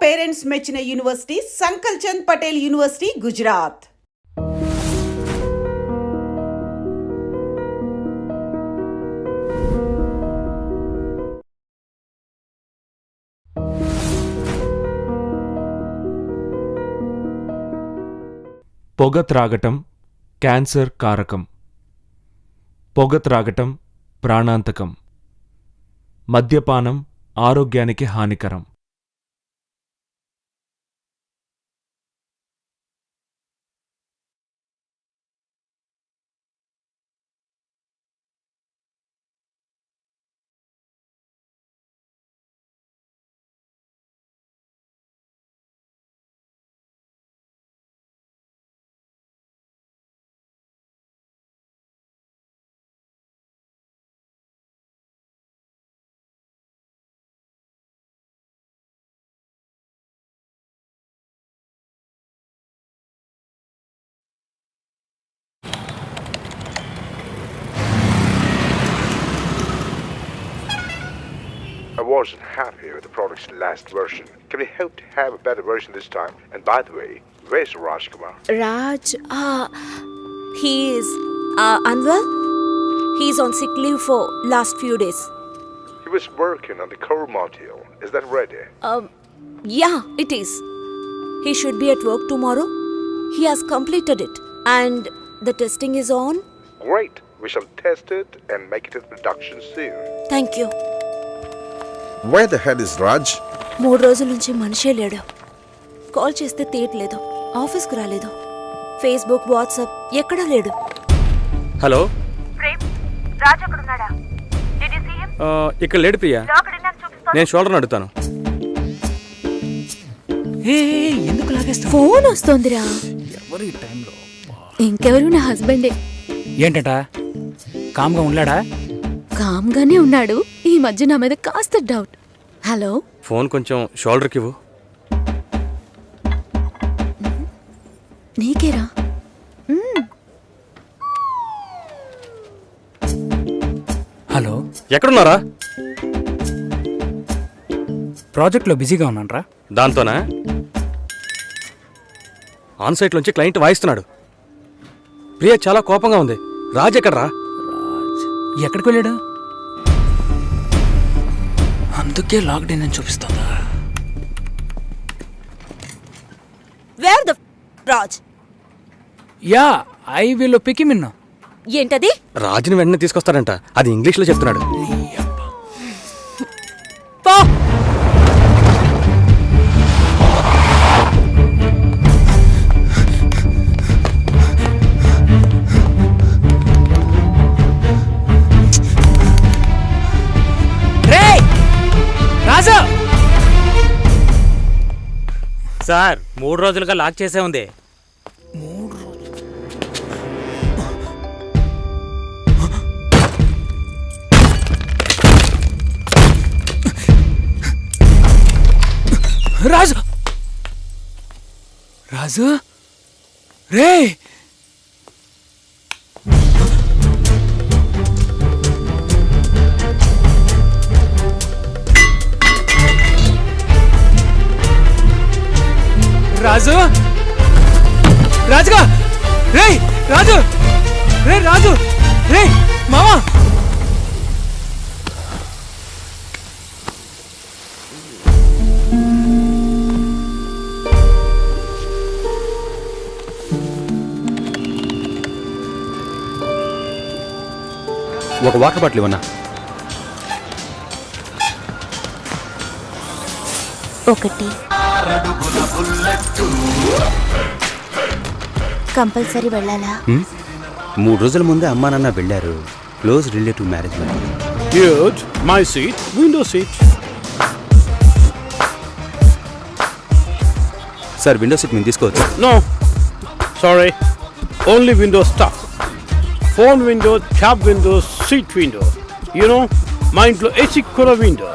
Parents మెచ్చిన university సంకల్ Chand Patel university, Gujarat. పొగ త్రాగటం cancer కారకం. పొగ త్రాగటం ప్రాణాంతకం. మద్యపానం ఆరోగ్యానికి హానికరం. I wasn't happy with the product's last version. Can we hope to have a better version this time? And by the way, where's Raj Kumar? Raj, he is unwell. He's on sick leave for last few days. He was working on the core module. Is that ready? Yeah, it is. He should be at work tomorrow. He has completed it. And the testing is on. Great. We shall test it and make it into production soon. Thank you. Where the hell is Raj? 3 రోజుల నుంచి మనిషే లేడు. Call చేస్తే తీయట్లేదు. ఆఫీస్కి రాలేదు. Facebook, WhatsApp ఎక్కడా లేడు. హలో ప్రేమ్, రాజ్ అక్కడున్నాడా? Did you see him? ఇక్కడ లేడు ప్రియా. లోకడి నాకు చూపిస్తాను. నేను షోల్డర్ అడుగుతాను. ఎందుకు లాగేస్తా? ఫోన్ వస్తోందిరా. ఎవరు ఈ టైంలో? ఇంకెవరు, నా హస్బెండే. ఏంటట? కామ్గా ఉన్నాడా? కామ్గానే ఉన్నాడు. ఈ మధ్య నా మీద కాస్త డౌట్. హలో, ఫోన్ కొంచెం షోల్డర్కి ఇవ్వు. నీకేరా? హలో, ఎక్కడున్నారా? ప్రాజెక్ట్లో బిజీగా ఉన్నానరా. దాంతోనా? ఆన్సైట్ నుంచి క్లయింట్ వాయిస్తున్నాడు. ప్రియా చాలా కోపంగా ఉంది. రాజ్ ఎక్కడరా? ఎక్కడికి వెళ్ళాడు? అందుకే లాక్డౌన్ అని చూపిస్తుందా? Where the Raj? Yeah, I will pick him in. ఏంటది? రాజుని వెంటనే తీసుకొస్తాడంట. అది ఇంగ్లీష్లో చెప్తున్నాడు. పో. రాజా సార్, 3 రోజులుగా లాక్ చేసే ఉంది. 3 రోజులు? రాజు, రాజు రే, రాజు, రాజుగా రే, రాజు రే, రాజు రే, మామా. ఒక వాటర్ బాటిల్ ఇవ్వన్నా. ఒకటి. కంపల్సరీ వెళ్ళాలా? 3 రోజుల ముందే అమ్మా నాన్న వెళ్ళారు. Close relative marriage. Good. My seat. Window seat. Sir, window seat మేము తీసుకోవచ్చు? No. Sorry. Only window stuff. Phone window, cab window, seat window. You know, మా ఇంట్లో ఏసీ కూడా window.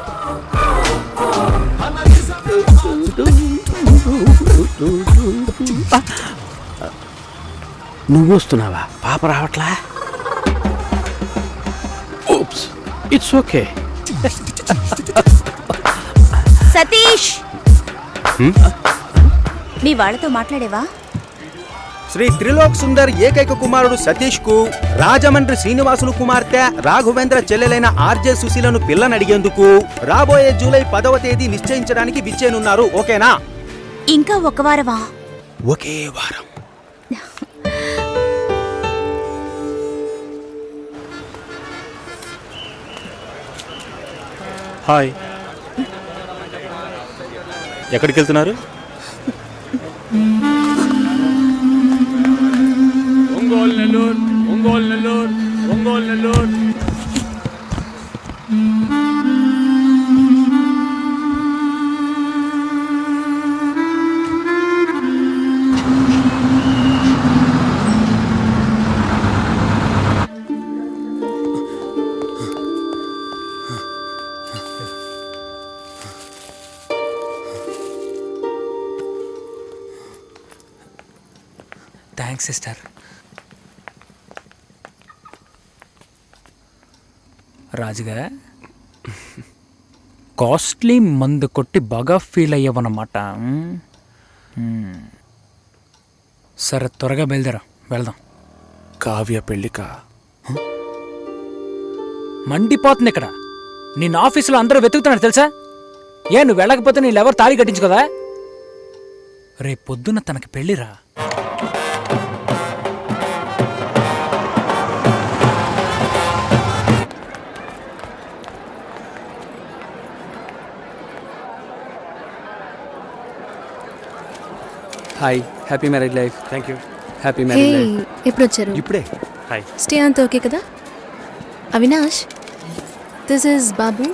నువ్వు వస్తున్నావా? పాప రావట్లా? Oops. It's okay. సతీష్, మీ వాళ్ళతో మాట్లాడేవా? శ్రీ త్రిలోక్ సుందర్ ఏకైక కుమారుడు సతీష్ కు రాజమండ్రి శ్రీనివాసులు కుమార్తె రాఘవేంద్ర చెల్లెలైన ఆర్జే సుశీలను పిల్లనడిగేందుకు రాబోయే జూలై 10వ తేదీ నిశ్చయించడానికి విచ్చేనున్నారు. ఓకేనా? ఇంకా ఒక వారమా? ఒకే వారం. హాయ్, ఎక్కడికి వెళ్తున్నారు? ఒంగోలు నెల్లూరు, ఒంగోలు నెల్లూరు, ఒంగోలు నెల్లూరు. Thanks sister. రాజుగా కాస్ట్లీ మందు కొట్టి బాగా ఫీల్ అయ్యావన్నమాట. సరే త్వరగా బయలుదేరా, వెళ్దాం. కావ్య పెళ్ళికా? మండిపోతుంది ఇక్కడ. నిన్న ఆఫీసులో అందరూ వెతుకుతున్నారు తెలుసా? ఏ నువ్వు వెళ్ళకపోతే నీళ్ళెవరు తాళి కట్టించుకోదా? రేపు పొద్దున్న తనకి పెళ్ళిరా. Hi, happy marriage life. Thank you. Happy marriage life. ఎప్పుడు వచ్చారు? ఇప్పుడే. హాయ్. స్టే అంత ఓకే కదా? Avinash, this is Babu,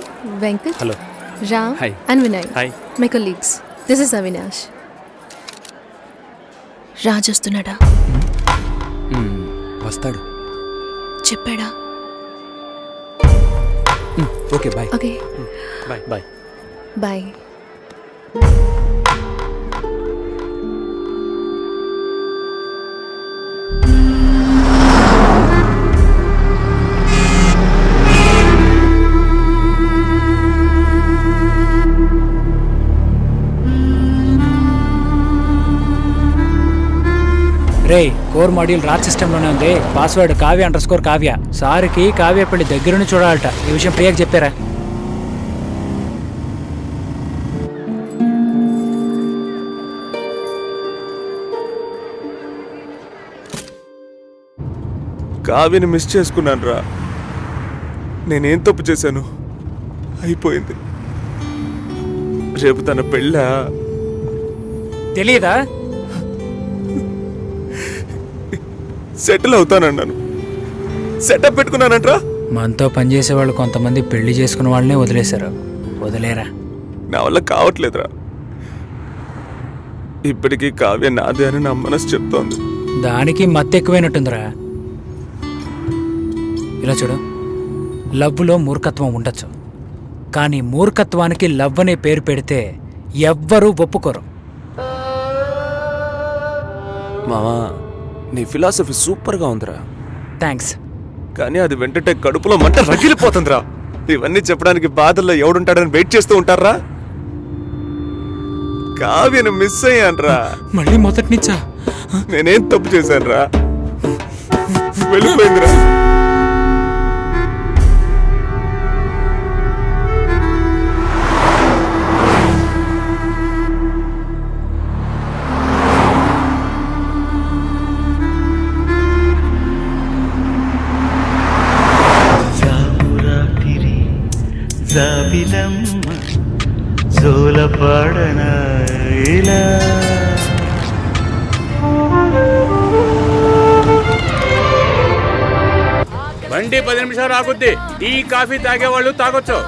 Venkat, hello. Ram Hi. And Vinay, hi. My colleagues. This is Avinash. Raj వస్తున్నాడా? వస్తాడు. చెప్పాడా? Okay bye. Okay bye bye. Bye. రే, కోర్ మాడ్యూల్ రాజ్ సిస్టంలోనే ఉంది. Password కావ్య_కావ్య. సార్కి కావ్య పెళ్లి దగ్గరుండి చూడాలట. ఈ విషయం ప్రియాకి చెప్పారా? కావ్యని మిస్ చేసుకున్నాను రా. నేనేం తప్పు చేశాను? అయిపోయింది. రేపు తన పెళ్ళా? తెలియదా? సెటిల్ అవుతానన్నాను, సెటప్ పెట్టుకున్నానంట్రా. మనతో పనిచేసే వాళ్ళు కొంతమంది పెళ్లి చేసుకున్న వాళ్ళనే వదిలేశారు. వదిలేరా? నా వల్ల కావట్లేదురా. ఇప్పటికీ కావ్య నాదే అని నా మనసు చెప్తోంది. దానికి మత్తెక్కువైనట్టుందిరా. ఇలా చూడు, లవ్లో మూర్ఖత్వం ఉండొచ్చు, కానీ మూర్ఖత్వానికి లవ్ అనే పేరు పెడితే ఎవ్వరూ ఒప్పుకోరు. మావా, నీ ఫిలాసఫీ సూపర్గా ఉందిరా. థ్యాంక్స్. కానీ అది వెంటనే కడుపులో మంట రగిలిపోతుందిరా. ఇవన్నీ చెప్పడానికి బాధల్లో ఎవడుంటాడని వెయిట్ చేస్తూ ఉంటారా? కావ్యను మిస్ అయ్యాన్రా. మళ్ళీ మొదటి నుంచా? నేనేం తప్పు చేశానురా? వెళ్ళిపోయిందిరా. బండి 10 నిమిషాలు ఆగుద్ది. టీ కాఫీ తాగేవాళ్ళు తాగొచ్చు.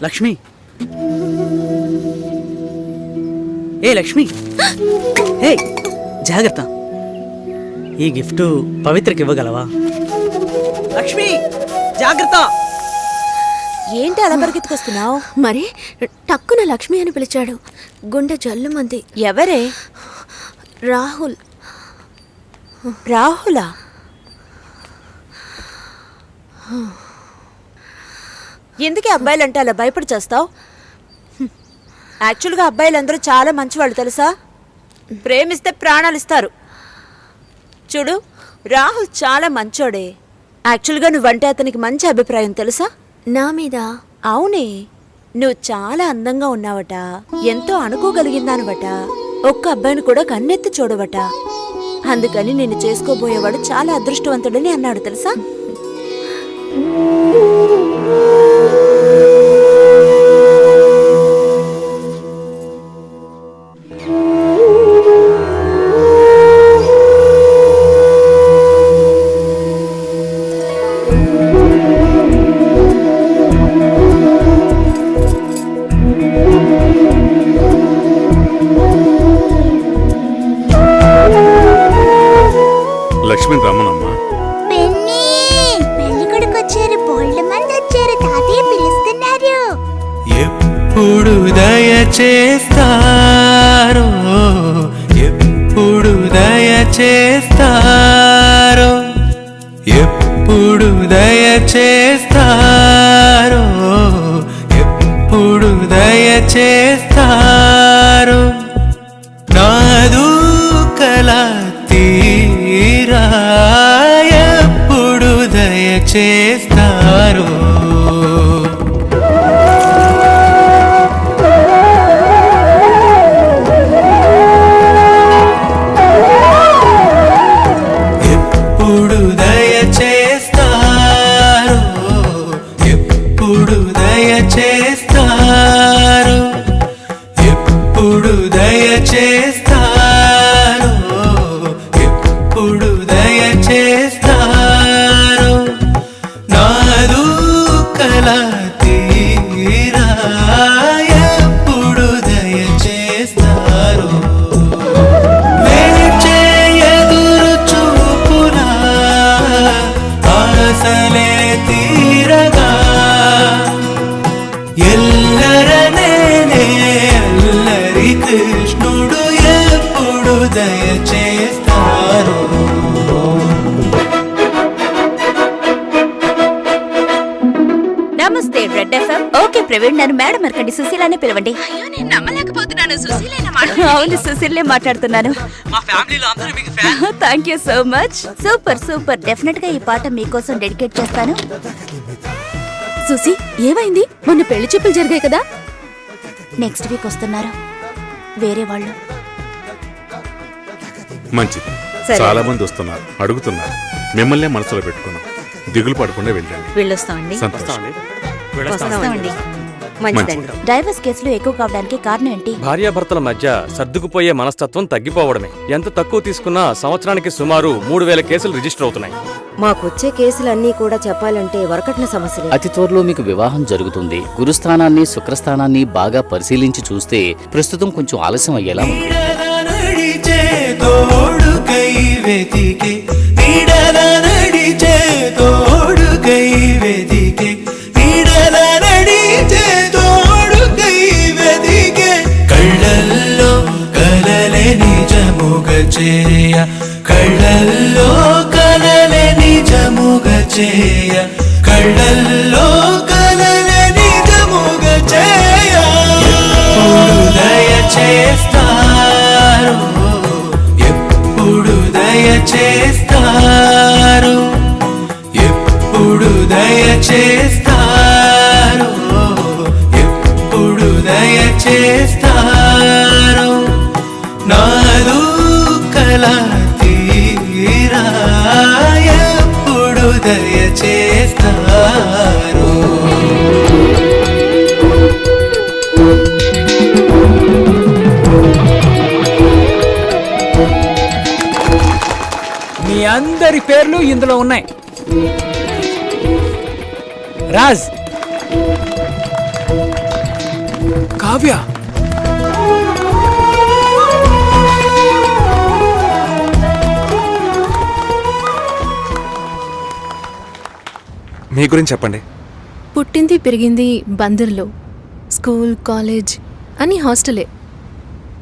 లక్ష్మి, ఏ లక్ష్మి, ఏ జాగ్రత్త. ఈ గిఫ్ట్ పవిత్రకి ఇవ్వగలవా? లక్ష్మి జాగ్రత్త. ఏంటి అలా పరిగెత్తుకొస్తున్నావు? మరి టక్కున లక్ష్మి అని పిలిచాడు. గుండె జల్లుమంది. ఎవరే? రాహుల్. రాహులా? ఎందుకే అబ్బాయిలంటే అలా భయపడి చేస్తావు? యాక్చువల్గా అబ్బాయిలందరూ చాలా మంచివాళ్ళు తెలుసా? ప్రేమిస్తే ప్రాణాలు ఇస్తారు. చూడు, రాహుల్ చాలా మంచోడే. యాక్చువల్గా నువ్వంటే అతనికి మంచి అభిప్రాయం తెలుసా? నా మీద? అవునే, నువ్వు చాలా అందంగా ఉన్నావట, ఎంతో అనుకోగలిగిందానవట, ఒక్క అబ్బాయిని కూడా కన్నెత్తి చూడవట. అందుకని నిన్ను చేసుకోబోయేవాడు చాలా అదృష్టవంతుడని అన్నాడు తెలుసా? లక్ష్మణ్ రమ్మనమ్మా. పెళ్లి కొడుకు వచ్చారు, బోల్డ్ మంది వచ్చారు, తాతయ్య పిలుస్తున్నారు. ఎప్పుడు దయచేస్తారో, ఎప్పుడు దయచేస్తారో, ఎప్పుడు దయచేస్తారో, ఎప్పుడు దయచేస్తారో, నాదు కల తీరా ఎప్పుడు దయచేస్తారో. ఎప్పుడు దయచేస్తారో, ఎప్పుడు దయచేస్తారో, ఎప్పుడు దయచేస్తారో, ఎప్పుడు దయచేస్తారో, నాదు కల తీరా ఎప్పుడు దయచేస్తారో. వేచే ఎదురు చూపులా ఆశలే తీరగా, ఎల్లరనేనే అల్లరి కృష్ణుడు ఎప్పుడు దయచేస్తారో. నమస్తే రెడ్ ఎఫ్ఎం. ఓకే ప్రవీణ్, నన్ను మేడం అనకండి, సుశీలానే పిలవండి. అయ్యో, నేను నమ్మలేకపోతున్నాను. సుశీలేనా? అవును, సుశీలే మాట్లాడుతున్నాను. మా ఫ్యామిలీలో అందరూ మీకు fan. Thank you so much. Super super. Definite గా ఈ పాట మీకోసం డెడికేట్ చేస్తాను. సుశీ, ఏమైంది? మొన్న పెళ్లి చూపులు జరిగాయి కదా? నెక్స్ట్ వీక్ వస్తున్నారు వేరే వాళ్ళు. మంచిది, చాలా మంది వస్తున్నారు, అడుగుతున్నారు. మిమ్మల్నే మనసులో పెట్టుకున్నాం. దిగులు పడకుండా వెళ్ళండి. వెళ్ళొస్తామండి. సంతోషం. వస్తామండి. మంచిదండి. డైవర్స్ కేసులు ఎక్కువ కావడానికి కారణం ఏంటి? భార్యాభర్తల మధ్య సర్దుకుపోయే మనస్తత్వం తగ్గిపోవడమే. ఎంత తక్కువ తీసుకున్నా సంవత్సరానికి సుమారు 3000 కేసులు రిజిస్టర్ అవుతున్నాయి. మాకొచ్చే కేసులన్నీ కూడా చెప్పాలంటే వరకట్న సమస్యలే. అతి త్వరలో మీకు వివాహం జరుగుతుంది. గురుస్థానాన్ని శుక్రస్థానాన్ని బాగా పరిశీలించి చూస్తే ప్రస్తుతం కొంచెం ఆలస్యం అయ్యేలా ఉంది. నడిచే తోడుకై వెతికే, నీడల నడిచే తోడుకై వెతికే, నీడల నడిచే తోడుకై వెతికే, కళ్ళల్లో కలలే నిజముగ చేయ, కళ్ళల్లో కలలే నిజముగ చేయ, కళ్ళల్లో కలలే నిజముగ చేయ, ఎప్పుడు దయచేస్తారో, చేస్తారు, ఎప్పుడు దయ చేస్తారు, ఎప్పుడు దయ చేస్తారు, నాలో కల తీరా ఎప్పుడు దయ చేస్తారు. మీ అందరి పేర్లు ఇందులో ఉన్నాయి. రాజ్, కావ్య, మీ గురించి చెప్పండి. పుట్టింది పెరిగింది బందర్లో. స్కూల్, కాలేజ్ అన్నీ హాస్టలే.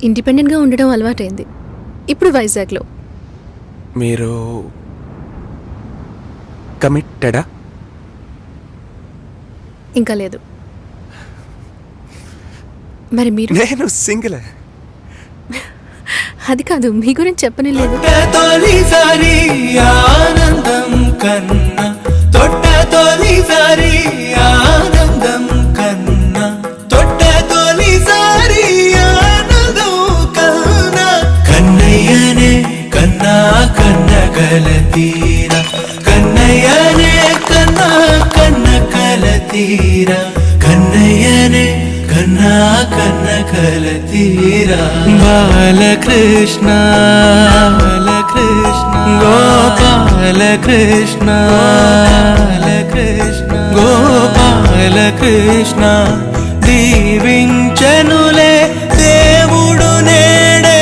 ఇండిపెండెంట్గా ఉండడం అలవాటైంది. ఇప్పుడు వైజాగ్లో. మీరు కమిటెడా? ఇంకా లేదు. మరి మీరు? నేను సింగిల్. అది కాదు, మీ గురించి చెప్పనే లేదు. తొలిసారి ఆనందం కన్నా, తొట్ట తొలిసారి ఆనందం కన్నా, తొట్ట తొలిసారి ఆనందం కన్నా, కన్నయ్యనే కన్నా కన్నగల తీరా, కన్నయ్యనే కన్నా కన్నగల తీరా, కన్నయ్యనే కన్నా కన్నగల తీరా. బాలకృష్ణ బాలకృష్ణ గోపాలకృష్ణ బాలకృష్ణ గోపాలకృష్ణ, దీవించనులే దేవుడు నేడే,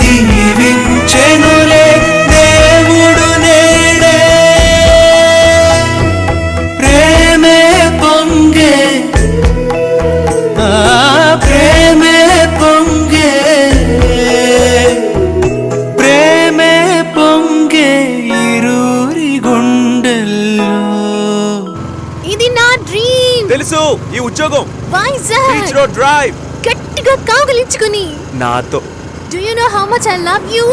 దీవించనులే దేవుడు నేడే. ప్రేమే పొంగే, ప్రేమే పొంగే, ప్రేమే పొంగే ఇరువురి గుండెల్లో. ఇది నా డ్రీమ్. తెలుసు ఈ ఉద్యోగం. Vizag beach road drive. గట్టిగా కావలించుకుని. నాతో Do you know how much I love you?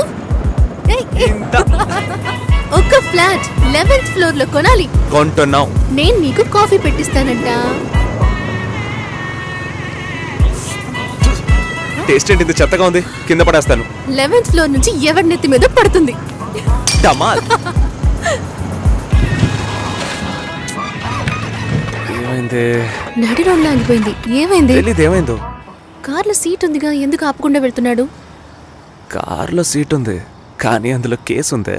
ఒక ఫ్లాట్ 11th ఫ్లోర్ లో కొనాలి. కొంటున్నాం. నేను నీకు కాఫీ పెట్టిస్తానంట. టేస్ట్ ఏంటి ఇంత చెత్తగా ఉంది? కింద పడేస్తాను. 11th ఫ్లోర్ నుంచి ఎవరి నెత్తి మీద పడుతుంది. డమాల్. ఏమైంది? నడి రోడ్లో ఆగిపోయింది. ఏమైంది? తెలీదు ఏమైందో. కార్లో సీట్ ఉందిగా, ఎందుకు ఆపకుండా వెళ్తున్నాడు? కార్లో సీట్ ఉంది కానీ అందులో కేసు ఉంది.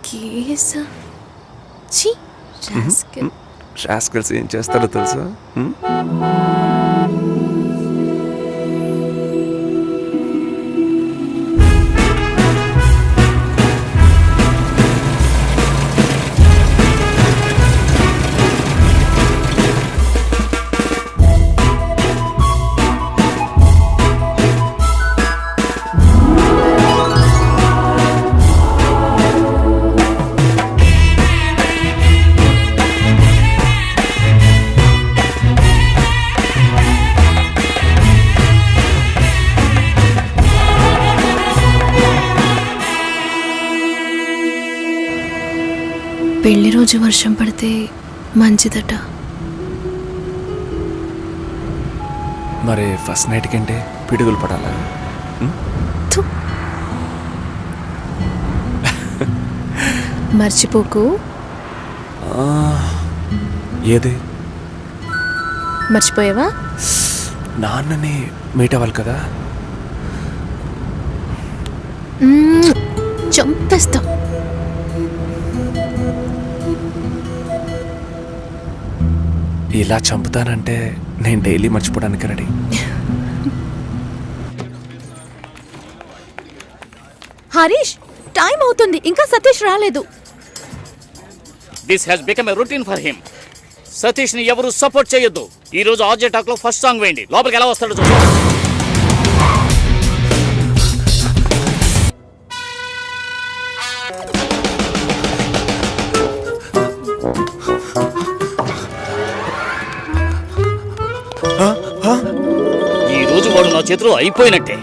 కేసా? ఛీ, రాస్కెల్. రాస్కల్స్ ఏం చేస్తారో తెలుసా? పెళ్లి రోజు వర్షం పడితే మంచిదట. మరి ఫస్ట్ నైట్ కంటే పిడుగులు పడాలా? మర్చిపోకు. ఏది? మర్చిపోయావా? నాన్నని మీట్ అవ్వాలి కదా. చంపేస్తా. ఇలా చంపుతానంటే నేను డైలీ మర్చిపోవడానికి రెడీ. హరీష్, టైం అవుతుంది, ఇంకా సతీష్ రాలేదు. This has become a routine for him. Satish ని ఎవరు సపోర్ట్ చేయొద్దు. ఈ రోజు ఆర్జే టాక్ లో ఫస్ట్ సాంగ్ వేయండి. లోపలికి ఎలా వస్తాడో చూద్దాం. ఈ రోజు వాడు నా చేతిలో అయిపోయినట్టే.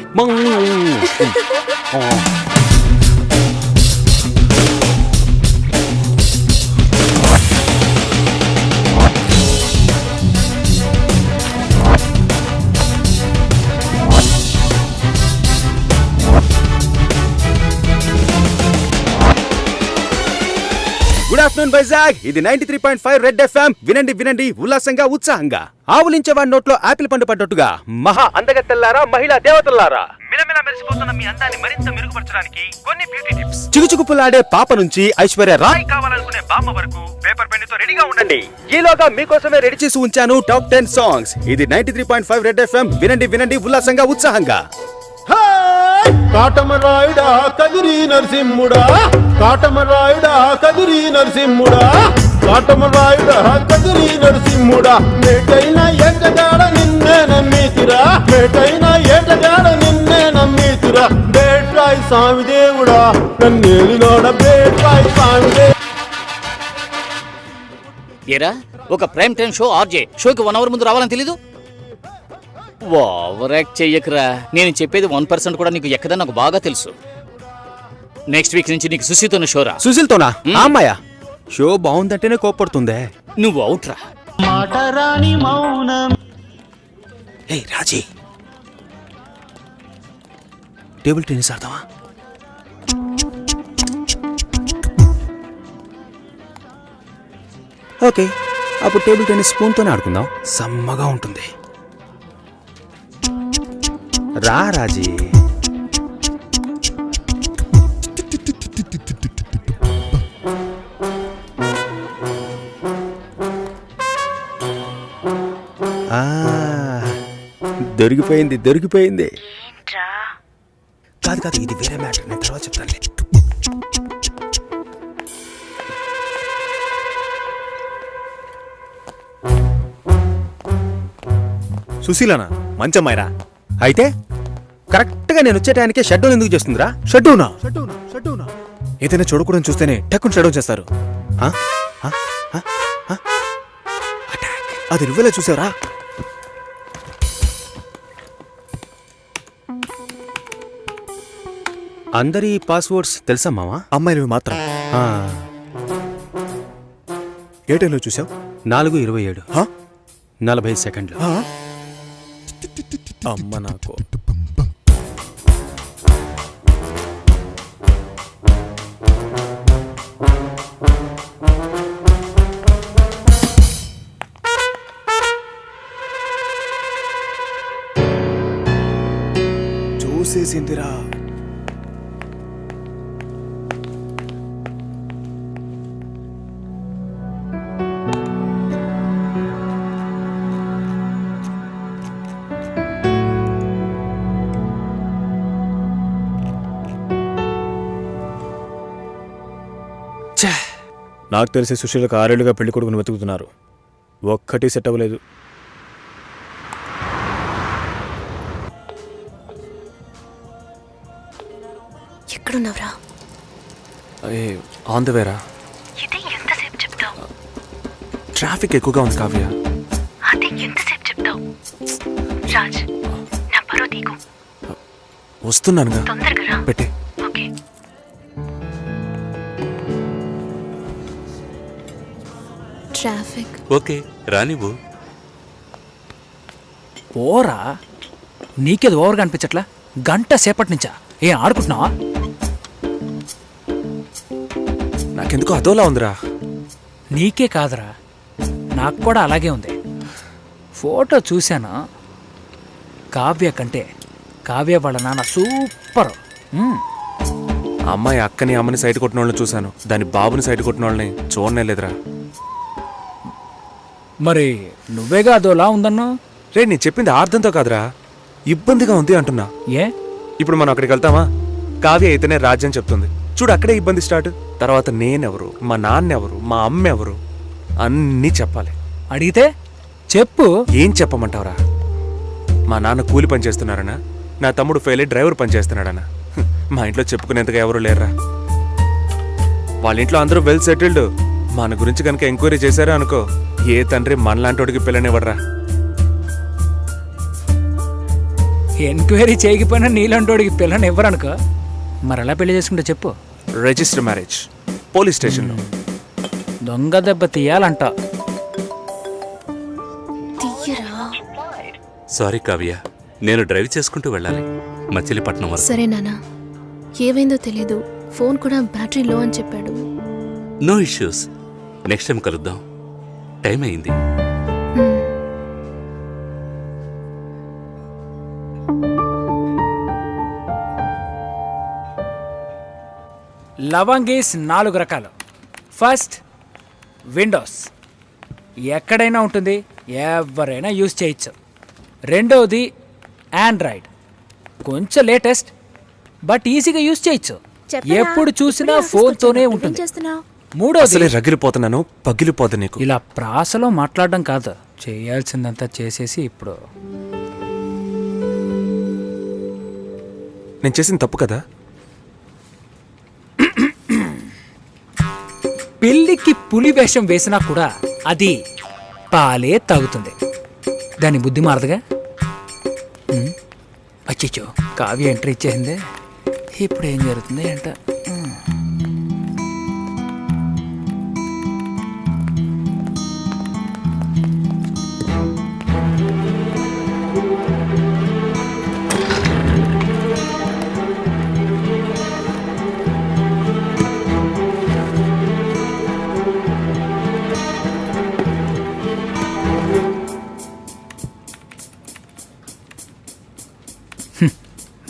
Good afternoon Vizag. ఇది 93.5 రెడ్ ఎఫ్ఎం. వినండి వినండి ఉల్లాసంగా ఉత్సాహంగా. ఆవులించేవాడి నోట్లో ఆపిల్ పండు పడ్డట్టుగా మహా అందగత్తెల్లారా, మహిళా దేవతల్లారా, మిలమిల మెరిసిపోతున్న మీ అందాన్ని మరింత మెరుగుపరచడానికి కొన్ని బ్యూటీ టిప్స్. చిగుచుకుపులాడే పాప నుంచి ఐశ్వర్య రాయ్ కావాలనుకునే బామ్మ వరకు పేపర్ పెన్ తో రెడీగా ఉండండి. ఈలోగా మీకోసమే రెడీ చేసి ఉంచాను టాప్ 10 సాంగ్స్. ఇది 93.5 రెడ్ ఎఫ్ఎం. వినండి వినండి ఉల్లాసంగా ఉత్సాహంగా. కాటమరాయుడా కదిరి నరసింహుడా, కాటమరాయుడా కదిరి నరసింహుడా, కాటమరాయుడా కదిరి నరసింహుడా, మేటైన ఏటగాడ నిన్నే నమ్మితిరా, మేటైన ఏటగాడ నిన్నే నమ్మితిరా, బేట్రాయి స్వామి దేవుడా కన్నేలినోడ బేట్రాయి స్వామి దేవుడా. ఏరా, ఒక ప్రైమ్ టైం షో ఆర్జే షోకి 1 అవర్ ముందు రావాలని తెలీదు? ఓవర్ యాక్ట్ చెయ్యకురా. నేను చెప్పేది 1% కూడా నీకు ఎక్కదని నాకు బాగా తెలుసు. నెక్స్ట్ వీక్ నుంచి నీకు సుశీతోనే షోరా. సుశీల్తోనా? అమ్మాయా షో బాగుందంటేనే కోప్పడుతుందే. నువ్వు అవుట్రా. మాటరాని మౌనం. హే రాజీ, టేబుల్ టెన్నిస్ ఆడదామా? ఓకే, అప్పుడు టేబుల్ టెన్నిస్ స్పూన్తోనే ఆడుకుందాం. సమ్మగా ఉంటుంది. రా రాజీ. దొరికిపోయింది దొరికిపోయింది. కాదు కాదు, ఇది వేరే మ్యాటర్, నేను తర్వాత చెప్తానులే. సుశీలనా? మంచమ్మాయిరా. అయితే కరెక్ట్ గా నేను వచ్చే టైంకే షట్ డౌన్ ఎందుకు చేస్తుందిరా? షడ్డౌనా? ఏదైనా చూడకూడదు చూస్తేనే టక్కుని షడ్డౌన్ చేస్తారు. అది నువ్వెలా చూసావురా? అందరి పాస్వర్డ్స్ తెలుసా మావా? అమ్మాయిలు మాత్రం. ఏ టైంలో చూసావు? 4:27 40 సెకండ్లు. అమ్మ నాకు. చూసేసిందిరా. నాకు తెలిసి సుశీలకు 6 ఏళ్లుగా పెళ్లి కొడుకుని వెతుకుతున్నారు. ఒక్కటి సెట్ అవ్వలేదు. ఎక్కడున్నావురా? ఆన్ ద వేరా. ఇది ఎంతసేపు చెప్తావు? ట్రాఫిక్ ఎక్కువగా ఉంది కావ్య. అది ఎంతసేపు చెప్తావు? రాజ్, నా బరువు తీకు. వస్తున్నానుగా, తొందరగా రా. పెట్టే. ఓకే. ట్రాఫిక్. ఓకే రానివ్వు. ఓరా, నీకేది ఓవర్గా అనిపించట్లా? గంట సేపటి నుంచా ఏం ఆడుకుంటున్నావా? నాకెందుకో అదోలా ఉందిరా. నీకే కాదురా, నాకు కూడా అలాగే ఉంది. ఫోటో చూశాను. కావ్య కంటే కావ్య వాళ్ళ నాన్న సూపర్. అమ్మాయి అక్కని అమ్మని సైట్ కొట్టిన వాళ్ళని చూశాను, దాని బాబుని సైట్ కొట్టిన వాళ్ళని చూడనే లేదురా. మరి నువ్వేగా అదోలా ఉందన్నా? రే, నేను చెప్పింది అర్థంతో కాదురా, ఇబ్బందిగా ఉంది అంటున్నా. ఏ? ఇప్పుడు మనం అక్కడికి వెళ్తామా? కావ్య అయితేనే రాజ్యం చెప్తుంది. చూడు, అక్కడే ఇబ్బంది స్టార్ట్. తర్వాత నేనెవరు, మా నాన్నెవరు, మా అమ్మ ఎవరు అన్నీ చెప్పాలి. అడిగితే చెప్పు. ఏం చెప్పమంటావురా? మా నాన్న కూలి పని చేస్తున్నారనా, నా తమ్ముడు ఫెయిల్ అయ్యి డ్రైవర్ పని చేస్తున్నాడనా? మా ఇంట్లో చెప్పుకునేందుకు ఎవరు లేరురా. వాళ్ళ ఇంట్లో అందరూ వెల్ సెటిల్డ్. మన గురించి కనుక ఎంక్వైరీ చేశారా అనుకో, ఏ తండ్రి మనలాంటోడికి పిల్లనివ్వడరా. ఎంక్వైరీ చేయకపోయినా నీలంటోడికి పిల్లని ఇవ్వరనుకో. మరి ఎలా పెళ్లి చేసుకుంటే చెప్పు. రిజిస్టర్ మ్యారేజ్, పోలీస్ స్టేషన్లో. దొంగ దెబ్బ తీయాలంట. సారీ కావ్య, నేను డ్రైవ్ చేసుకుంటూ వెళ్ళాలి మచిలీపట్నం వరకు. సరే నాన్న, ఏమైందో తెలీదు. ఫోన్ కూడా బ్యాటరీ లో అని చెప్పాడు. నో ఇష్యూస్, నెక్స్ట్ టైం కలుద్దాం. టైం అయింది. లవంగీస్ 4 రకాలు. ఫస్ట్ విండోస్, ఎక్కడైనా ఉంటుంది, ఎవరైనా యూజ్ చేయొచ్చు. రెండవది ఆండ్రాయిడ్, కొంచెం లేటెస్ట్ బట్ ఈజీగా యూజ్ చేయొచ్చు. ఎప్పుడు చూసినా ఫోన్తోనే ఉంటుంది. మూడోది అసలే రగిలిపోతున్నాను, పగిలిపోదు నీకు. ఇలా ప్రాసలో మాట్లాడడం కాదు, చేయాల్సిందంతా చేసేసి ఇప్పుడు నేను చేసిన తప్పు కదా. పిల్లికి పులి వేషం వేసినా కూడా అది పాలే తాగుతుంది. దాని బుద్ధి మారదుగా. అచ్చిచ్చో, కావ్య ఎంట్రీ ఇచ్చేసిందే. ఇప్పుడు ఏం జరుగుతుంది అంట.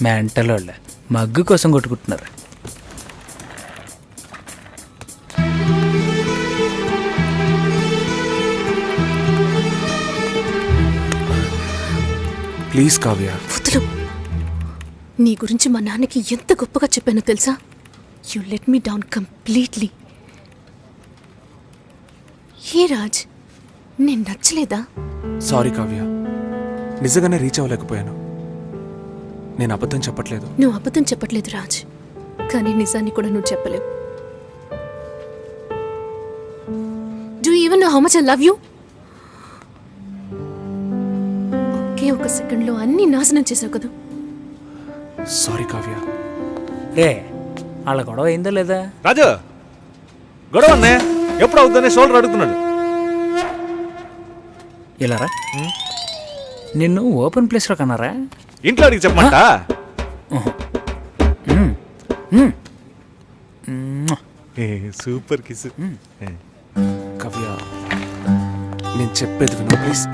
మెంటల్ వాళ్ళ మగ్గు కోసం కొట్టుకుంటున్నారు. ప్లీజ్ కావ్య. వదులు. నీ గురించి మా నాన్నకి ఎంత గొప్పగా చెప్పానో తెలుసా? You let me down completely. ఏ రాజ్, నేను నచ్చలేదా? సారీ కావ్య, నిజంగానే రీచ్ అవ్వలేకపోయాను. నేను అబద్ధం చెప్పట్లేదు. నువ్వు అబద్ధం చెప్పట్లేదు రాజ్, కానీ నిజాన్ని కూడా నువ్వు చెప్పలేవు. Do you even know how much I love you? ఒకే ఒక సెకండ్లో అన్ని నాశనం చేసావు కదా. సారీ కావ్య. రే, వాళ్ళ గొడవ అయిందా లేదా? రాజు, గొడవ అన్నే ఎప్పుడు అవుతుందనే షోల్డర్ అడుగుతున్నాడు. ఇలా రా. నిన్ను ఓపెన్ ప్లేస్లో కన్నారా? ఇంట్లో అడిగి చెప్పమంట. Super kiss. కావ్య, నేను చెప్పేది విను ప్లీజ్.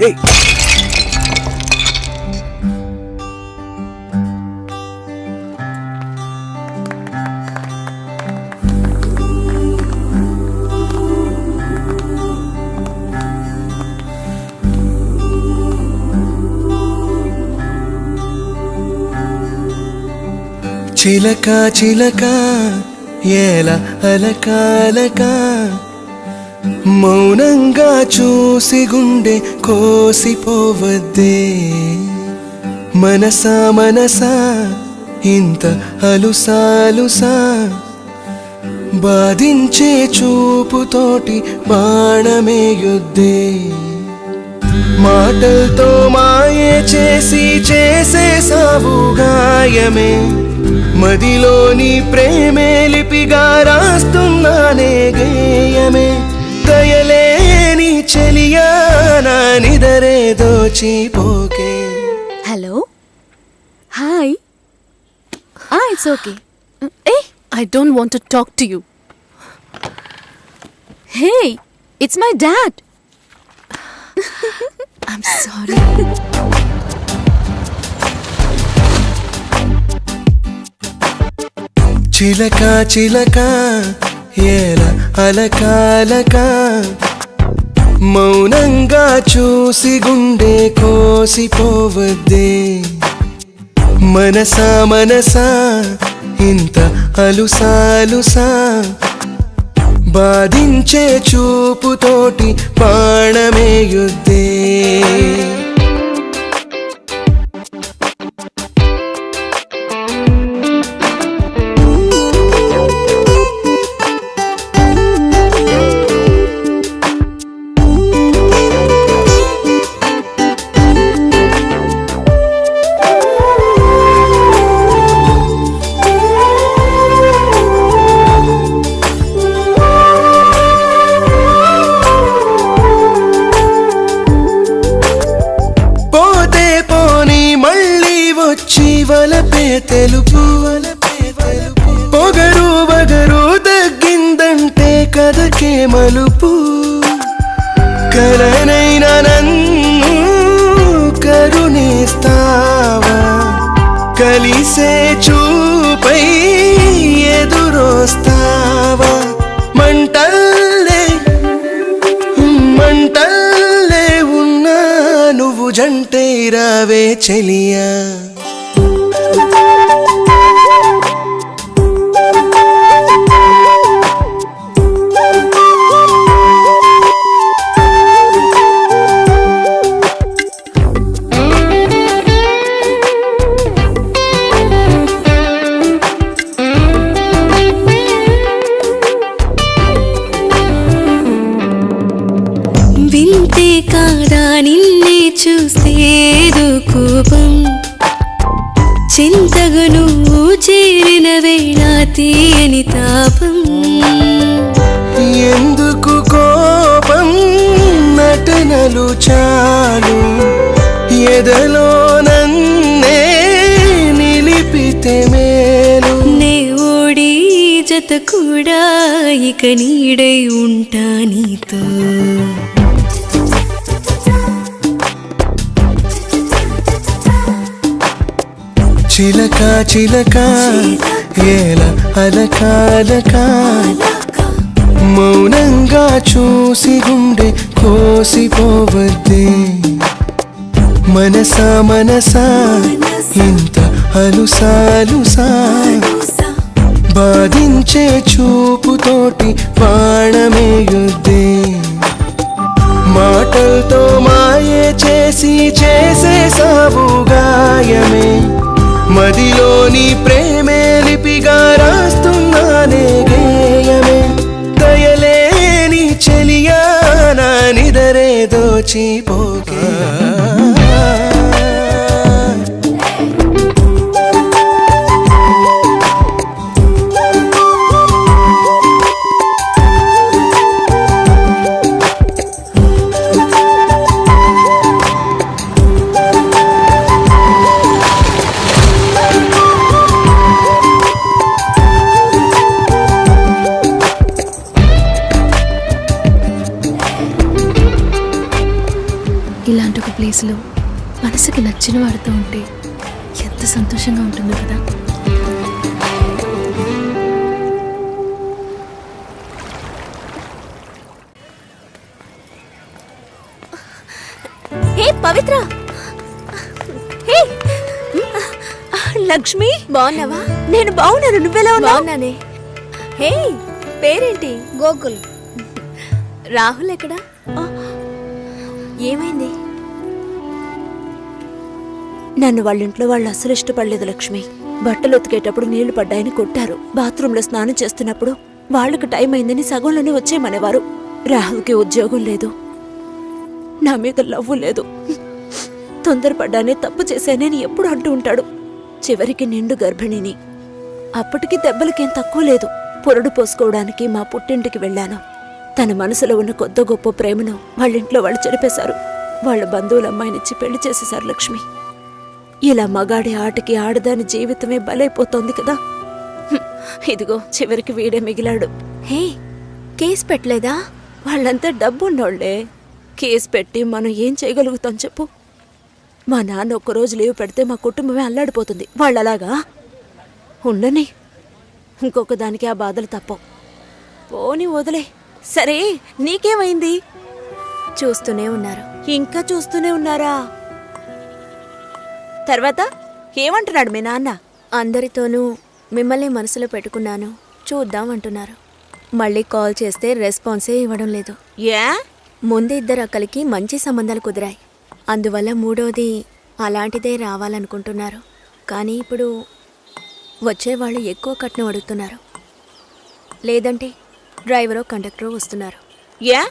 చిలక చిలక ఏల అలక అలక, మౌనంగా చూసి గుండె కోసిపోవద్దే. మనసా మనసా ఇంత అలుసాలుసా, బాధించే చూపుతోటి బాణమేయుద్దే. మాటలతో మాయే చేసి చేసేసావు గాయమే, మదిలోని ప్రేమే లిపిగా రాస్తున్నానే గేయమే. దయలేని చెలియా నా నిదరే దోచిపోకే. Hello, hi. It's okay. ఏ, I don't want to talk to you. Hey, it's my dad. I'm sorry. చిలక చిలక ఏల అలక అలక, మౌనంగా చూసి గుండె కోసిపోవద్దే. మనసా మనసా ఇంత అలుసాలుసా, బాధించే చూపుతోటి బాణమేయుద్దే. వలపే తెలుపు పొగరు బగరు తగ్గిందంటే కథకే మలుపు కలనైనా నన్ను కరుణిస్తావా కలిసే చూపై ఎదురొస్తావా మంటల్లే ఉన్నా నువ్వు జంటే రావే చెలియా వింటే కాదా నిన్నే చూసేదు కోపం చింతగు నువ్వు చేరిన వేళ తీయని తాపం ఎందుకు కోపం నటనలు చాలు ఎదలో నన్నే నిలిపితే మేలు నే ఓడి జత కూడా ఇక నీడై ఉంటా నీతో చిలక చిలక ఏల అలకాలక మౌనంగా చూసి గుండె కోసిపోవద్దే మనసా మనసా ఇంత అలుసాలుసా బాధించే చూపుతోటి బాణమేయుద్దే మాటలతో మాయే చేసి చేసేసావు గాయమే మదిలోని ప్రేమే లిపిగా రాస్తున్నానే గేయమే దయలేని చెలియా నా నిదరే దోచిపోకే ఇలాంటి ఒక ప్లేస్లో మనసుకి నచ్చిన వాడితో ఉంటే ఎంత సంతోషంగా ఉంటుందో కదా. హే పవిత్ర, హే లక్ష్మి, బాగున్నావా? నేను బాగున్నాను, నువ్వెలా ఉన్నావు? బాగున్నానే. హే పేరేంటి? గోకుల్. రాహుల్ ఎక్కడా? ఏమైంది? నన్ను వాళ్ళింట్లో వాళ్ళు అసలు ఇష్టపడలేదు లక్ష్మి. బట్టలు ఉతికేటప్పుడు నీళ్లు పడ్డాయని కొట్టారు. బాత్రూంలో స్నానం చేస్తున్నప్పుడు వాళ్ళకి టైం అయిందని సగంలోనే వచ్చేయమనేవారు. రాహుల్కి ఉద్యోగం లేదు, నా మీద లవ్వు లేదు. తొందరపడ్డానే తప్పు చేశానని ఎప్పుడు అంటూ ఉంటాడు. చివరికి నిండు గర్భిణిని. అప్పటికి దెబ్బలకేం తక్కువ లేదు. పొరడు పోసుకోవడానికి మా పుట్టింటికి వెళ్ళాను. తన మనసులో ఉన్న కొద్ది గొప్ప ప్రేమను వాళ్ళింట్లో వాళ్ళు చెరిపేశారు. వాళ్ళ బంధువుల అమ్మాయినిచ్చి పెళ్లి చేసేశారు లక్ష్మి. ఇలా మగాడి ఆటకి ఆడదాని జీవితమే బలైపోతోంది కదా. ఇదిగో చివరికి వీడే మిగిలాడు. హే కేసు పెట్టలేదా? వాళ్ళంతా డబ్బున్నోళ్లే. కేసు పెట్టి మనం ఏం చేయగలుగుతాం చెప్పు? మా నాన్న ఒక్కరోజు లీవ్ పెడితే మా కుటుంబమే అల్లాడిపోతుంది. వాళ్ళలాగా ఉండని. ఇంకొక దానికి ఆ బాధలు తప్పవు. పోని వదిలే. సరే నీకేమైంది? చూస్తూనే ఉన్నారు. ఇంకా చూస్తూనే ఉన్నారా? తర్వాత ఏమంటున్నాడు మీ నాన్న? అందరితోనూ మిమ్మల్ని మనసులో పెట్టుకున్నాను, చూద్దాం అంటున్నారు. మళ్ళీ కాల్ చేస్తే రెస్పాన్సే ఇవ్వడం లేదు. ఏ? ముందు ఇద్దరు అక్కలకి మంచి సంబంధాలు కుదిరాయి. అందువల్ల మూడోది అలాంటిదే రావాలనుకుంటున్నారు. కానీ ఇప్పుడు వచ్చేవాళ్ళు ఎక్కువ కట్నం అడుగుతున్నారు. లేదంటే డ్రైవరో కండక్టరో వస్తున్నారు. ఏ?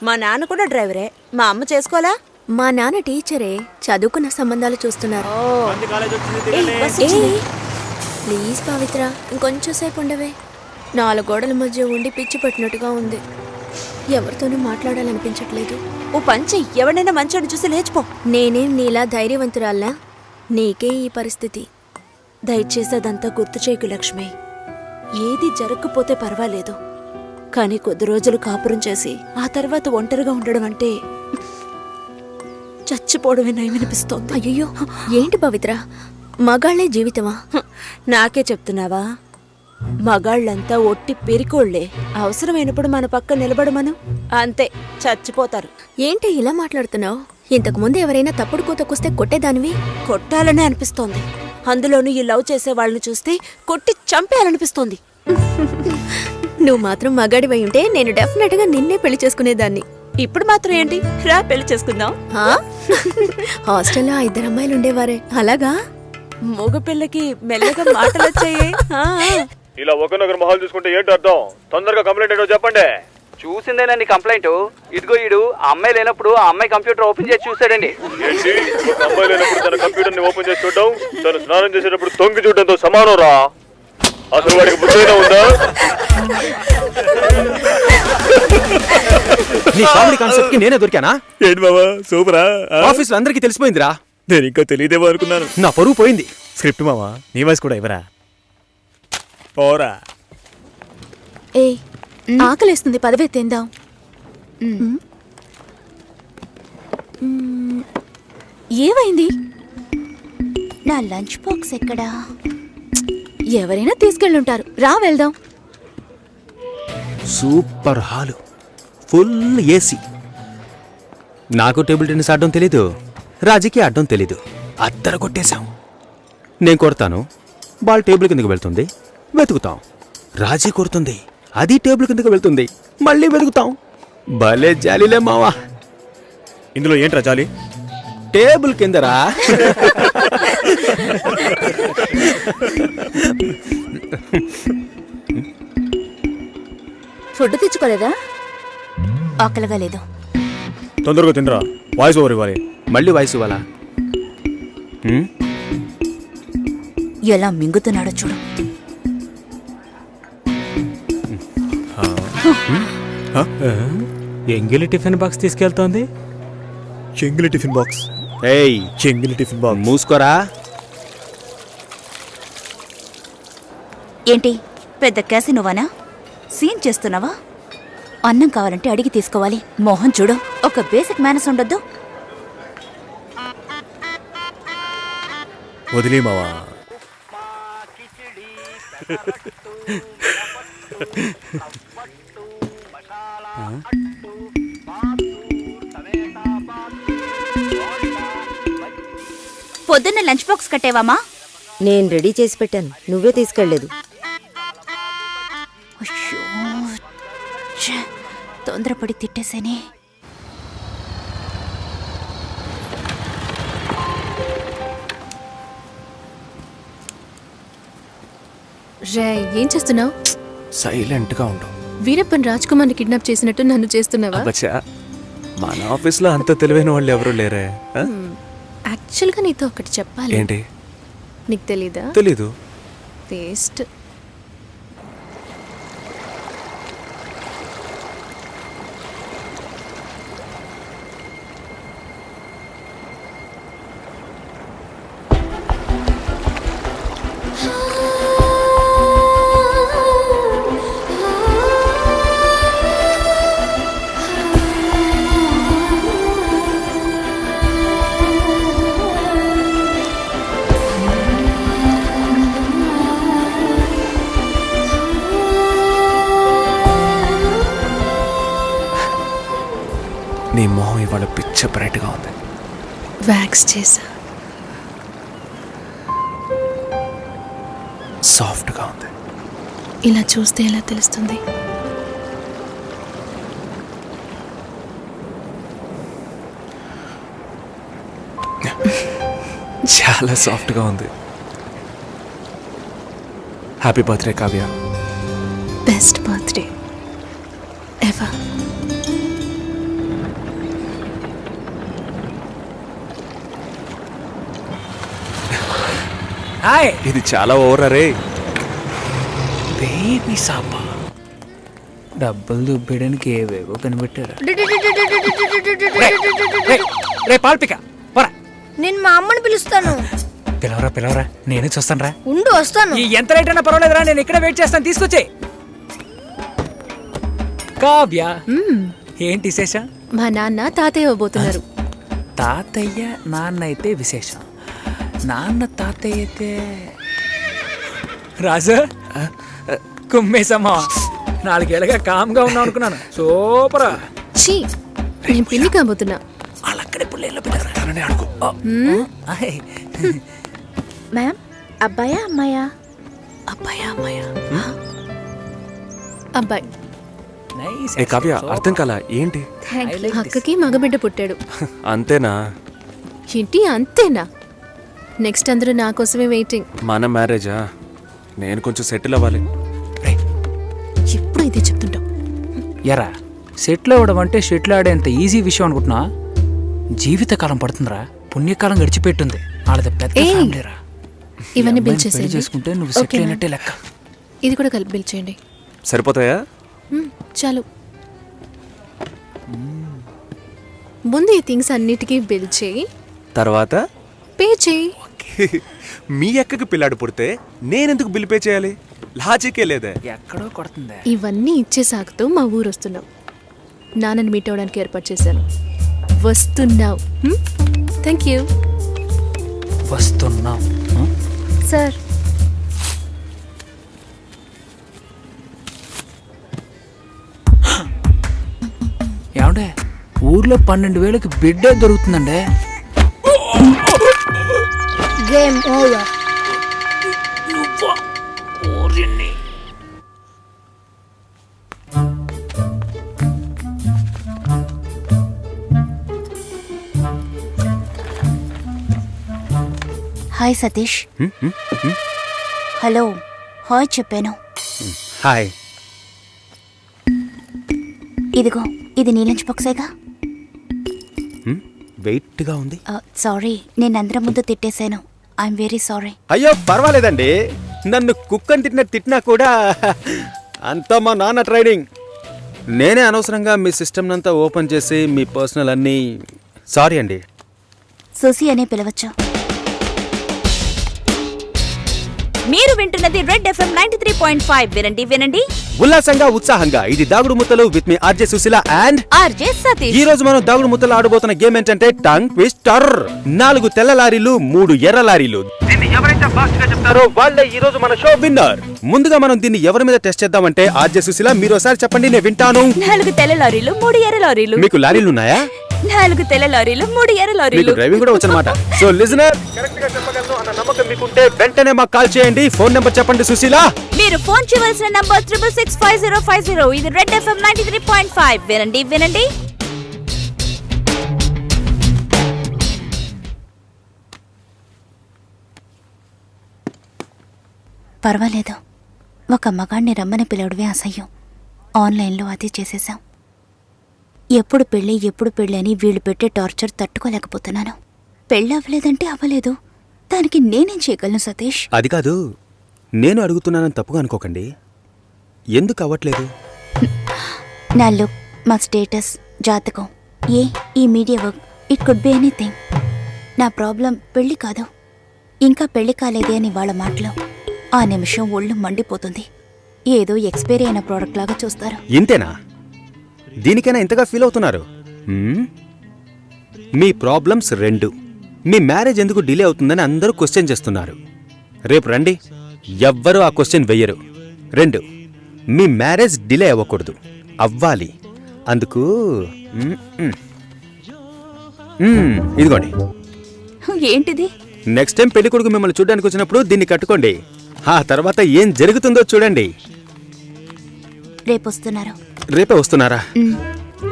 మా నాన్న కూడా డ్రైవరే. మా అమ్మ చేసుకోవాలా? మా నాన్న టీచరే, చదువుకున్న సంబంధాలు చూస్తున్నారు. ప్లీజ్ పవిత్ర, ఇంకొంచెం సేపు ఉండవే. 4 గోడల మధ్య ఉండి పిచ్చి పట్టినట్టుగా ఉంది. ఎవరితోనూ మాట్లాడాలనిపించట్లేదు. ఓ పంచి, ఎవడైనా మంచోడు చూసి లేచిపో. నేనేం నీలా ధైర్యవంతురాల్లా? నీకే ఈ పరిస్థితి. దయచేసి అదంతా గుర్తు చేయకు లక్ష్మి. ఏది జరగకపోతే పర్వాలేదు, కానీ కొద్ది రోజులు కాపురం చేసి ఆ తర్వాత ఒంటరిగా ఉండడం అంటే చచ్చిపోవడమే నయమనిపిస్తోంది. అయ్యో ఏంటి పవిత్ర, మగాళ్లే జీవితమా? నాకే చెప్తున్నావా? మగాళ్ళంతా ఒట్టి పెరికోళ్లే. అవసరమైనప్పుడు మన పక్క నిలబడమను, అంతే చచ్చిపోతారు. ఏంటి ఇలా మాట్లాడుతున్నావు? ఇంతకు ముందు ఎవరైనా తప్పుడు కూతకొస్తే కొట్టేదానివి. కొట్టాలనే అనిపిస్తోంది. అందులోనూ ఈ లవ్ చేసే వాళ్ళని చూస్తే కొట్టి చంపేయాలనిపిస్తోంది. నువ్వు మాత్రం మగాడివై ఉంటే నేను డెఫినెట్ గా నిన్నే పెళ్లి చేసుకునేదాన్ని. ఇప్పుడు మాత్రం ఏంటి, రా పెళ్లి చేసుకుందాం. హాస్టల్లో 2 అమ్మాయిలు ఉండేవారే, అలాగా? మగ పిల్లకి మెల్లగా మాటలు వచ్చాయి. ఇలా ఒకరినొకరు మొహాలు చూసుకుంటే ఏంటి అర్థం? తొందరగా కంప్లైంట్ ఏంటో చెప్పండి. చూసిందేనండి కంప్లైంట్. ఇదిగో ఈడు ఆ అమ్మాయి లేనప్పుడు ఆ అమ్మాయి కంప్యూటర్ ఓపెన్ చేసి చూసాడండి. ఏంటి, ఒక అమ్మాయి లేనప్పుడు తన కంప్యూటర్ ని ఓపెన్ చేసి చూడడం తను స్నానం చేసేటప్పుడు తొంగి చూడడంతో సమానం రా. అసలు వాడికి బుద్ధైనా ఉందా? నీ కామెడీ కాన్సెప్ట్ కి నేనే దొరికానా? ఏంటి బాబా సూపరా? ఆఫీస్ లో అందరికీ తెలిసిపోయిందిరా. నేను ఇంకా తెలియదేమో అనుకున్నాను. నా పరువు పోయింది. స్క్రిప్ట్ మావా, నీ వాయిస్ కూడా ఇవ్వరా? పోరా. ఏ ఆకలేస్తుంది, పదవే తిందాం. ఏమైంది? నా లంచ్ బాక్స్ ఎక్కడా? ఎవరైనా తీసుకెళ్ళుంటారు, రా వెళ్దాం. Super hall, full AC. నాకు టేబుల్ టెన్నిస్ ఆడడం తెలీదు, రాజీకి ఆడడం తెలీదు. అద్దర కొట్టేశాం. నేను కొడతాను, బాల్ టేబుల్ కిందకి వెళ్తుంది, వెతుకుతాం. రాజీ కొడుతుంది, అది టేబుల్ కిందకి వెళ్తుంది, మళ్ళీ వెతుకుతాం. భలే జాలీలే మావా. ఇందులో ఏంట్రా జాలి? టేబుల్ కిందరా. ఫుడ్ తెచ్చుకోలేదా? ఆకలిగా లేదు. తొందరగా తినరా, వాయిస్ ఓవర్ ఇవ్వాలి. మళ్ళీ వాయిస్ ఇవ్వాలా? ఎలా మింగుతున్నాడో చూడు. ఎంగిలి టిఫిన్ బాక్స్ తీసుకెళ్తోంది. చెంగిలి టిఫిన్ బాక్స్? ఏయ్, చెంగిలి టిఫిన్ బాక్స్. మూసుకోరా. ఏంటి పెద్ద క్యాసినోవానా? సీన్ చేస్తున్నావా? అన్నం కావాలంటే అడిగి తీసుకోవాలి. మోహన్ చూడు, ఒక బేసిక్ మేనస్ ఉండొద్దు. వదిలే మావా. పొద్దున్న లంచ్ బాక్స్ కట్టేవామా? నేను రెడీ చేసి పెట్టాను, నువ్వే తీసుకెళ్లేదు. తొందరపడి తిట్టేసేనే. రే, ఏం చేస్తున్నావు? సైలెంట్ గా ఉండు. వీరప్పన్ రాజ్ కుమార్ని కిడ్నాప్ చేసినట్టు నన్ను చేస్తున్నావా? అబ్బచ్చా, మన ఆఫీస్లో అంత తెలివైన వాళ్ళు ఎవరు లేరే. యాక్చువల్గా నీతో ఒకటి చెప్పాలి. ఏంటి? నీకు తెలీదా? తెలీదు. టేస్ట్. నీ మొహం ఇవాళ పిచ్చ బ్రైట్ గా ఉంది. వ్యాక్స్ చేసా. సాఫ్ట్ గా ఉంది. ఇలా చూస్తే ఎలా తెలుస్తుంది? చాలా సాఫ్ట్ గా ఉంది. Happy birthday Kavya. Best birthday ever. Hi. ఇది చాలా ఓవర్ రే. బేబీ సాపా డబ్బులు దుబ్బేయడానికి ఏవేవో కనిపెట్టారా. రే పాల్పిక, నేను మా అమ్మని పిలుస్తాను. పిలవరా పిలవరా నేను చూస్తాను రా. ఉండు వస్తాను. ఎంత లేట్ అయినా పర్వాలేదురా, నేను ఇక్కడ వెయిట్ చేస్తాను. తీసుకొచ్చే కావ్య. ఏంటి విశేషం? మా నాన్న తాతయ్య ఇవ్వబోతున్నారు. తాతయ్య నాన్న అయితే విశేషం, నాన్న తాతయ్య అయితే రాజు కుమ్మేసమ్మా. 4 ఏళ్ళగా కామ్గా ఉన్నావు అనుకున్నాను. సూపరా. ఛీ, నేను పిల్లి కాబోతున్నా. వాళ్ళక్కడే పుల్లేళ్ళు పెట్టారని అడుగు. మ్యామ్, అబ్బాయా అమ్మాయా? అబ్బాయా అమ్మాయా? అబ్బాయి. నైస్. ఏ కావ్య, అర్థం కాలా ఏంటి? అక్కకి మగబిడ్డ పుట్టాడు. అంతేనా? ఏంటి అంతేనా? నెక్స్ట్ అందరూ నా కోసమే వెయిటింగ్. మన మ్యారేజా? నేను కొంచెం సెటిల్ అవ్వాలి. ఎప్పుడు ఇదే చెప్తుంటావు. ఎరా, సెటిల్ అవ్వడం అంటే షెటిల్ ఆడేంత ఈజీ విషయం అనుకుంటున్నా? జీవితకాలం పడుతుందిరా. పుణ్యకాలం గడిచిపెట్టుంది. వాళ్ళది పెద్ద ఫ్యామిలీరా. ఇవన్నీ బిల్ పెళ్లి చేసేయండి. చేసుకుంటే నువ్వు సెటిల్ ఓకేనా? అయినట్టే లెక్క. ఇది కూడా కలిపి బిల్ చేయండి. సరిపోతాయా? చాలు. ముందు ఈ థింగ్స్ అన్నిటికీ బిల్ చేయి, తర్వాత పే చేయి. మీ అక్కకి పిల్లాడు పుడితే నేనెందుకు బిల్ పే చేయాలి? లాజికే లేదే. ఎక్కడో కొడుతుంది. ఇవన్నీ ఇచ్చే సాగుతూ మా ఊరు వస్తున్నావు. నాన్నని మీట్ అవ్వడానికి ఏర్పాటు చేశాను. వస్తున్నావు. Thank you. వస్తున్నాం సార్. ఏమండే, ఊర్లో 12,000కి బిడ్డే దొరుకుతుందండి. Game over. Hi Satish. Hello hi చెప్పాను. హాయ్. ఇదిగో, ఇది నీ లంచ్ బాక్సేగా. వెయిట్గా ఉంది. సారీ, నేను అందరం ముందు తిట్టేశాను. I'm very sorry. అయ్యో పర్వాలేదండి. నన్ను కుక్కని తిట్టినా కూడా అంతా మా నాన్న ట్రైనింగ్. నేనే అనవసరంగా మీ సిస్టమ్ అంతా ఓపెన్ చేసి మీ పర్సనల్ అన్నీ. సారీ అండి. సుసి అనే పిలవచ్చు. మీరు వింటున్నది రెడ్ ఎఫ్ఎం 93.5. వినండి వినండి ఉల్లాసంగా ఉత్సాహంగా. ఇది దాగుడు ముత్తలు with me RJ Sushila and RJ Satish. ఈ రోజు మనం దాగుడు ముత్తలు ఆడబోతున్న గేమ్ ఏంటంటే టంగ్ ట్విస్టర్. 4 తెల్ల లారీలు, 3 ఎర్ర లారీలు. దీన్ని ఎవరైతే ఫాస్ట్ గా చెప్తారో వాళ్ళే ఈ రోజు మన షో విన్నర్. ముందుగా మనం దీన్ని ఎవరి మీద టెస్ట్ చేద్దామంటే ఆర్జే సుశీల మీరు ఒకసారి చెప్పండి, నేను వింటాను. 4 తెల్ల లారీలు, 3 ఎర్ర లారీలు. మీకు లారీలు ఉన్నాయా? 4 తెల్ల లారీలు, 3 ఎర్ర లారీలు. మీకు డ్రైవింగ్ కూడా వచ్చనమాట. సో లిజనర్, కరెక్ట్ గా చెప్పగలను అన్న నమ్మకం మీకుంటే వెంటనే మాకు కాల్ చేయండి. ఫోన్ నెంబర్ చెప్పండి సుశీల. మీరు ఫోన్ చేయవలసిన నంబర్ 6665050. ఇది రెడ్ ఎఫ్ఎం 93.5. వినండి వినండి. పర్వాలేదు, ఒక మగాణ్ణి రమ్మని పిలవడమే అసహ్యం. ఆన్లైన్లో అది చేసేసాం. ఎప్పుడు పెళ్ళి అని వీళ్ళు పెట్టే టార్చర్ తట్టుకోలేకపోతున్నాను. పెళ్ళి అవ్వలేదంటే అవ్వలేదు, దానికి నేనేం చేయగలను సతీష్? అది కాదు, నేను అడుగుతున్నానని తప్పుగా అనుకోకండి. ఎందుకు అవ్వట్లేదు? నా లుక్, మా స్టేటస్, జాతకం, ఈ media work, it could be anything. నా ప్రాబ్లం పెళ్లి కాదు, ఇంకా పెళ్లి కాలేదే అని వాళ్ళ మాటలు. ఆ నిమిషం ఒళ్ళు మండిపోతుంది. ఏదో ఎక్స్పైరీ అయిన ప్రోడక్ట్ లాగా చూస్తారు. ఇంతేనా? దీనికైనా ఇంతగా ఫీల్ అవుతున్నారు? మీ ప్రాబ్లమ్స్ 2. మీ మ్యారేజ్ ఎందుకు డిలే అవుతుందని అందరూ క్వశ్చన్ చేస్తున్నారు. రేపు రండి, ఎవ్వరూ ఆ క్వశ్చన్ వెయ్యరు. 2, మీ మ్యారేజ్ డిలే అవ్వకూడదు, అవ్వాలి. అందుకు ఇదిగోండి. ఏంటిది? నెక్స్ట్ టైం పెళ్లి కొడుకు మిమ్మల్ని చూడడానికి వచ్చినప్పుడు దీన్ని కట్టుకోండి. ఆ తర్వాత ఏం జరుగుతుందో చూడండి. రేపు వస్తున్నారు. రేపే వస్తున్నారా?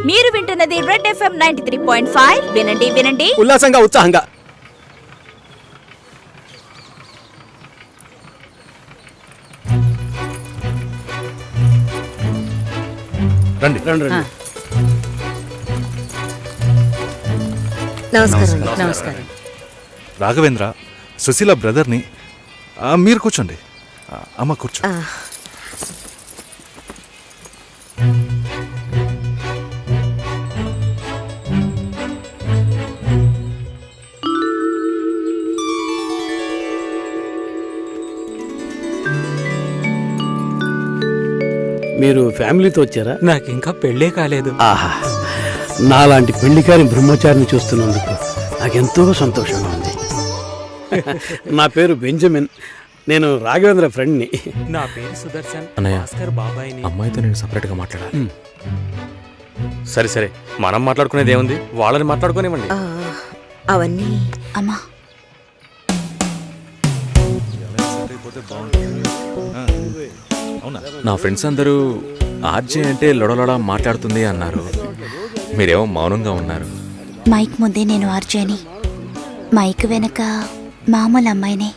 మీరు వింటున్నది రెడ్ ఎఫ్ఎం 93.5. వినండి వినండి. ఉల్లాసంగా ఉత్సాహంగా. రండి రండి రండి. నమస్కారం. రాఘవేంద్ర, సుశీల బ్రదర్ని. మీరు కూర్చోండి. అమ్మ కూర్చో. మీరు ఫ్యామిలీతో వచ్చారా? నాకు ఇంకా పెళ్ళే కాలేదు. ఆహా, నాలాంటి పెళ్లికారి బ్రహ్మచారిని చూస్తున్నందుకు నాకెంతో సంతోషంగా ఉంది. నా పేరు బెంజమిన్, నేను రాఘవేంద్ర ఫ్రెండ్ని. నా పేరు సుదర్శన్. అన్నయ్య, భాస్కర్ బాబాయ్ని. అమ్మాయితో నేను సపరేట్గా మాట్లాడాలి. సరే సరే, మనం మాట్లాడుకునేది ఏముంది, వాళ్ళని మాట్లాడుకోనివ్వండి. అవన్నీ అమ్మా అవునా? నా ఫ్రెండ్స్ అందరూ ఆర్జే అంటే లొడలొడ మాట్లాడుతుంది అన్నారు. మీరేమో మౌనంగా ఉన్నారు. మైక్ ముందే నేను ఆర్జేని, మైక్ వెనక మామూలు అమ్మాయినే.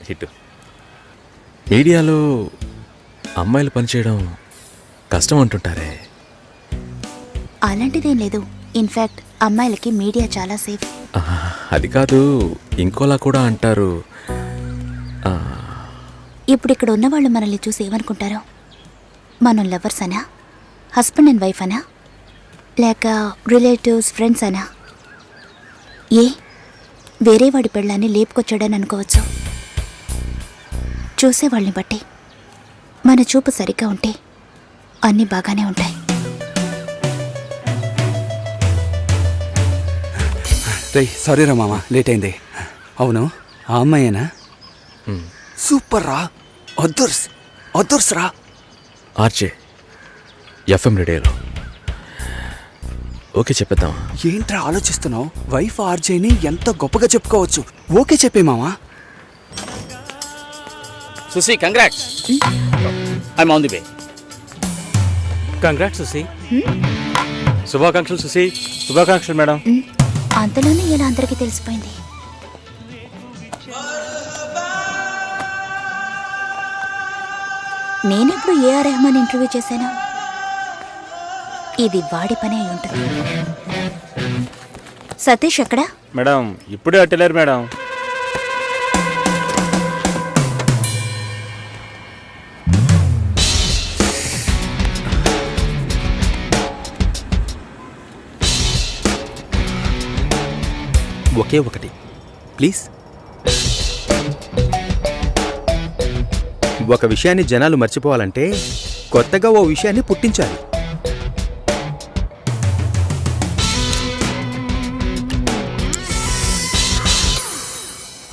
హిట్. మీడియాలో అమ్మాయిలు పనిచేయడం కష్టం అంటుంటారే. అలాంటిదేం లేదు. ఇన్ఫాక్ట్ అమ్మాయిలకి మీడియా చాలా సేఫ్. అది కాదు, ఇంకోలా కూడా అంటారు. ఇప్పుడు ఇక్కడ ఉన్న వాళ్ళు మనల్ని చూసి ఏమనుకుంటారో? మనం లవర్స్ అనా, హస్బెండ్ అండ్ వైఫ్ అనా, లేక రిలేటివ్స్, ఫ్రెండ్స్ అనా? ఏ వేరే వాడి పెళ్ళాన్ని లేపుకొచ్చాడని అనుకోవచ్చు. చూసేవాళ్ళని బట్టి మన చూపు సరిగ్గా ఉంటే అన్నీ బాగానే ఉంటాయి. సారీ రా మామ, లేట్ అయింది. అవును, ఆ అమ్మాయేనా? సూపర్ రా, అదర్స్ రా. ఆర్జే ఎఫ్ఎం రేడియోలో ఓకే చెప్పేద్దామా? ఏంట్రా ఆలోచిస్తున్నావు? వైఫ్ ఆర్జేని ఎంత గొప్పగా చెప్పుకోవచ్చు. ఓకే చెప్పే మామా. Susi, congrats. I'm on the way. Congrats Susi. శుభాకాంక్షలు సుసి. శుభాకాంక్షలు మేడం. అంతలోనే ఇలా అందరికీ తెలిసిపోయింది. నేనెప్పుడు ఏఆర్ రెహమాన్ ఇంటర్వ్యూ చేశాను? ఇది వాడి పని అయి ఉంటుంది. సతీష్ ఎక్కడా? మేడం ఇప్పుడే అట్టలేరు మేడం. ఒకే ఒకటి ప్లీజ్. ఒక విషయాన్ని జనాలు మర్చిపోవాలంటే కొత్తగా ఓ విషయాన్ని పుట్టించాలి.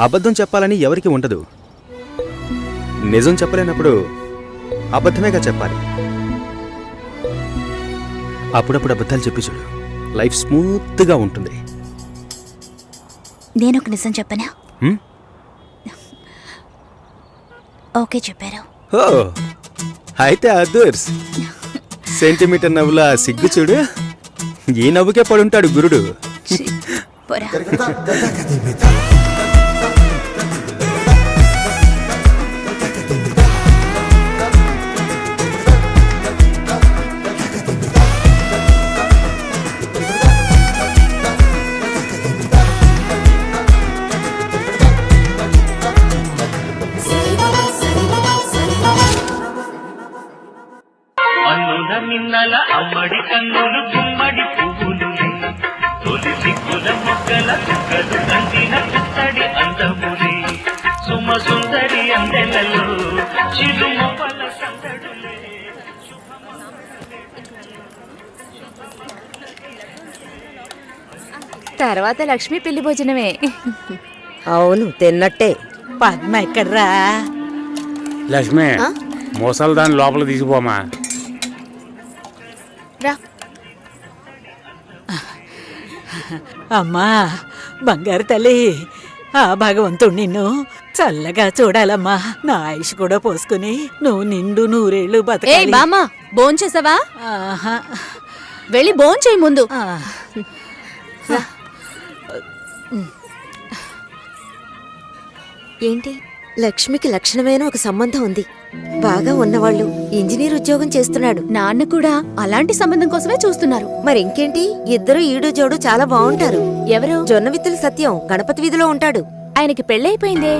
అబద్ధం చెప్పాలని ఎవరికి ఉండదు. నిజం చెప్పలేనప్పుడు అబద్ధమేగా చెప్పాలి. అప్పుడప్పుడు అబద్ధాలు చెప్పి చూడు, లైఫ్ స్మూత్గా ఉంటుంది. నేనొక నిజం చెప్పనా? ఓకే చెప్పారు. అయితే అదర్స్. సెంటీమీటర్ నవ్వుల సిగ్గు చూడు, ఈ నవ్వుకే పడుంటాడు గురుడు. పోరా. నిన్నల అమ్మడి కన్నులు గుమ్మడి పువ్వులు, తొలి సిగ్గుల మొగ్గల చుక్కలు కంటిన పుత్తడి అందములే, సుమ సుందరి అందెలలో చిరుమొపల సందడులే. తర్వాత లక్ష్మి పెళ్లి భోజనమే. అవును, తిన్నట్టే. పద్మ ఎక్కడ్రా? లక్ష్మి, మోసాలు దాన్ని లోపల తీసుకుపోమా. అమ్మా బంగారు తల్లి, ఆ భగవంతుడు నిన్ను చల్లగా చూడాలమ్మా. నా ఆయుష్ కూడా పోసుకుని నువ్వు నిండు నూరేళ్లు బతకాలి. బామ్మ, భోంచేసావా? ఆహా, వెళ్ళి భోంచేయి ముందు. ఏంటి, లక్ష్మికి లక్షణమైన ఒక సంబంధం ఉంది. బాగా ఉన్నవాళ్ళు, ఇంజనీర్ ఉద్యోగం చేస్తున్నాడు. నాన్న కూడా అలాంటి సంబంధం కోసమే చూస్తున్నారు. మరి ఇంకేంటి, ఇద్దరు ఈడు జోడు చాలా బాగుంటారు. ఎవరు? జొన్న విత్తుల సత్యం గణపతి వీధిలో ఉంటాడు. ఆయనకి పెళ్ళైపోయిందే.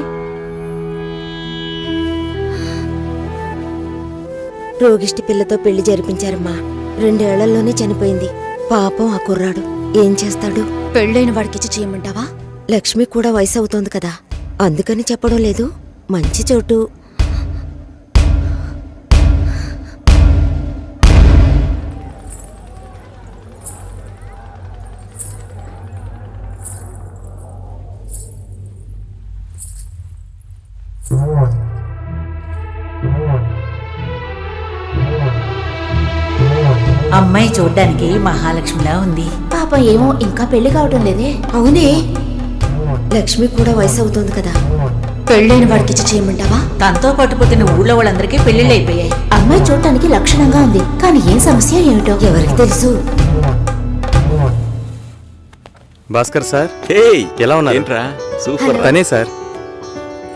రోగిష్టి పిల్లతో పెళ్లి జరిపించారమ్మా. 2 ఏళ్లలోనే చనిపోయింది. పాపం ఆ కుర్రాడు ఏం చేస్తాడు? పెళ్ళైన వాడికిచ్చి చేయమంటావా? లక్ష్మి కూడా వయసు అవుతోంది కదా, అందుకని చెప్పడం లేదు. మంచి చోటు. అమ్మాయి చూడ్డానికి మహాలక్ష్మిలా ఉంది. పాపం ఏమో ఇంకా పెళ్లి కావటం లేదే. అవునే, లక్ష్మి కూడా వయసు అవుతోంది కదా. పెళ్ళైన వాడికి ఇచ్చి చేయమంటావా? తనతో పట్టుపోతున్న ఊళ్ళో వాళ్ళందరికీ పెళ్లిళ్ళు అయిపోయాయి. అమ్మాయి చూడటానికి లక్షణంగా ఉంది, కానీ ఏం సమస్య ఏమిటో ఎవరికి తెలుసు? భాస్కర్ సార్, ఎలా ఉన్నారు? ఏంట్రా సూపర్. తనే సార్.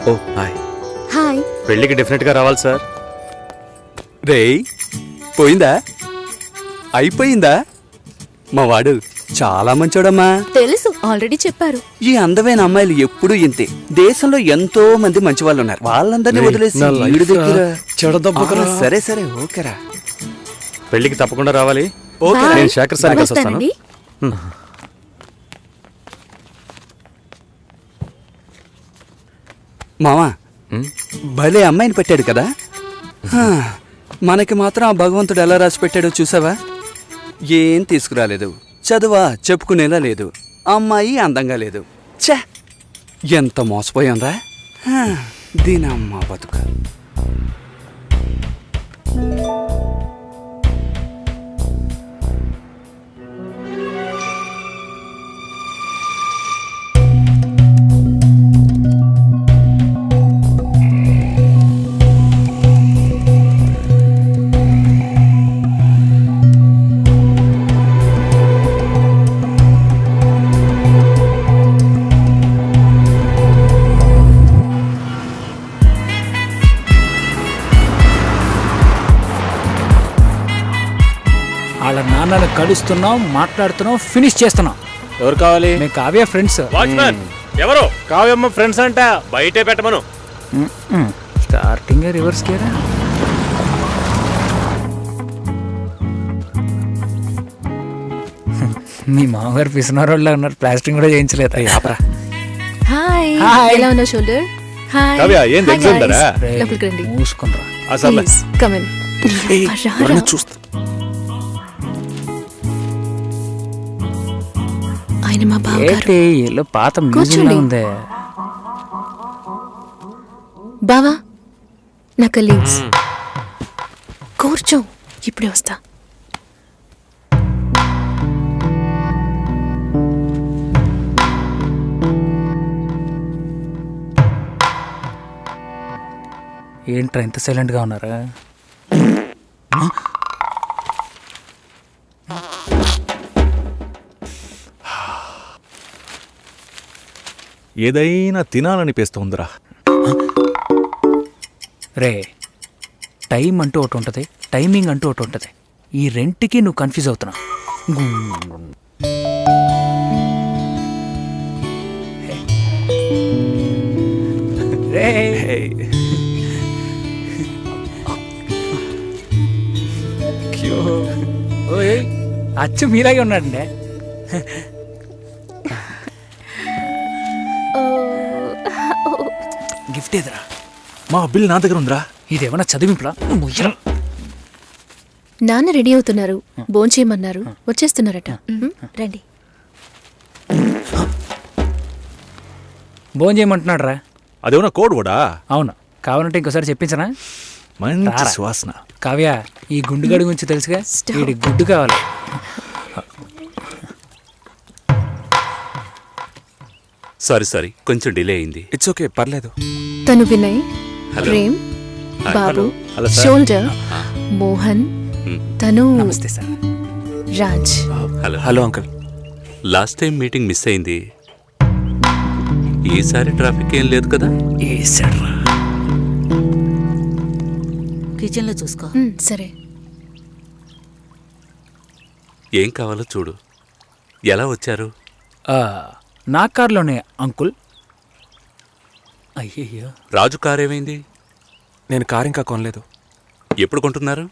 ఓ హాయ్. హాయ్. పెళ్లికి డెఫినెట్ గా రావాలి సార్. రేయ్, పోయిందా? అయిపోయిందా? మా వాడు చాలా మంచోడమ్మా. తెలుసు, ఆల్రెడీ చెప్పారు. ఈ అందమైన అమ్మాయిలు ఎప్పుడూ ఇంతే. దేశంలో ఎంతో మంది మంచి వాళ్ళు ఉన్నారు. వాళ్ళందరినీ వదిలేసి ఈడి దగ్గర సరే సరే ఓకేరా. పెళ్లికి తప్పకుండా రావాలి. ఓకే, నేను శేఖర్ సార్ కలిసి వస్తాను. వస్తానండి. మావా, భలే అమ్మాయిని పెట్టాడు కదా. హా, మనకి మాత్రం ఆ భగవంతుడు ఎలా రాసి పెట్టాడో చూసావా? ఏం తీసుకురాలేదు, చదువా చెప్పుకునేలా లేదు, అమ్మాయి అందంగా లేదు. ఛే, ఎంత మోసపోయాంరా. దీని అమ్మ బతుక. వాళ్ళ నాన్నని కలుస్తున్నాం, మాట్లాడుతున్నాం, ఫినిష్ చేస్తున్నాం. ఎవరు కావాలి? మేము కావ్య ఫ్రెండ్స్. వాచ్మ్యాన్ ఎవరు? కావ్యమ్మ ఫ్రెండ్స్ అంట, బయటే పెట్టమను. స్టార్టింగ్ రివర్స్ గేరా. మీ మామగారు పిసినారోళ్ళ ఉన్నారు, ప్లాస్టింగ్ కూడా చేయించలేదు. హాయ్. హాయ్. ఎలా ఉన్నావు షోల్డర్? హాయ్. కావ్య, ఏం Hi, ఎగ్జామ్ guys. దరా? లోపలికి రండి. మూసుకునరా. Please, come in. రారా. చూస్తా. ఆయన మా బావగారు. ఏంటి ఇల్లు పాత మ్యూజియం కూర్చోండి. ఉందే. బావా, నా కలీగ్స్. కూర్చో, ఇప్పుడే వస్తా. ఏంట్రా ఇంత సైలెంట్ గా ఉన్నారా? ఏదైనా తినాలనిపిస్తోందిరా. రే, టైం అంటూ ఒకటి ఉంటుంది, టైమింగ్ అంటూ ఒకటి ఉంటుంది. ఈ రెంట్కి నువ్వు కన్ఫ్యూజ్ అవుతున్నావు. రే, ఓయ్, అచ్చు మీలాగే ఉన్నాడండి. గిఫ్ట్ ఏదిరా? మా బిల్ నా దగ్గర ఉందిరా. ఇదేమన్నా చదివింపులా? నాన్న రెడీ అవుతున్నారు, భోంచేయమన్నారు, వచ్చేస్తున్నారట. రండి. భోజనం చేయమంటున్నాడు రా. అదేమన్నా కోడ్ కూడా? అవును, కావాలంటే ఇంకోసారి చెప్పించనా? మంచి రారా. సువాసన. కావ్య, ఈ గుండుగడి గురించి తెలుసుగా, వీడి గుడ్డు కావాలి. సారీ కొంచెం డిలే అయింది. ఇట్స్ ఓకే, పర్లేదు. తను వినయ్, ప్రేమ్, బాబు, షోల్డర్, మోహన్, తను నమస్తే sir. Raj. Hello uncle. Last time meeting miss అయింది. ఈసారి ట్రాఫిక్ ఏం లేదు కదా? కిచెన్ లో చూసుకో. సరే. ఏం కావాలో చూడు. ఎలా వచ్చారు? నా కార్లోనే అంకుల్. అయ్యయ్యో, రాజు కార్ ఏమైంది? నేను కార్ ఇంకా కొనలేదు. ఎప్పుడు కొంటున్నారు?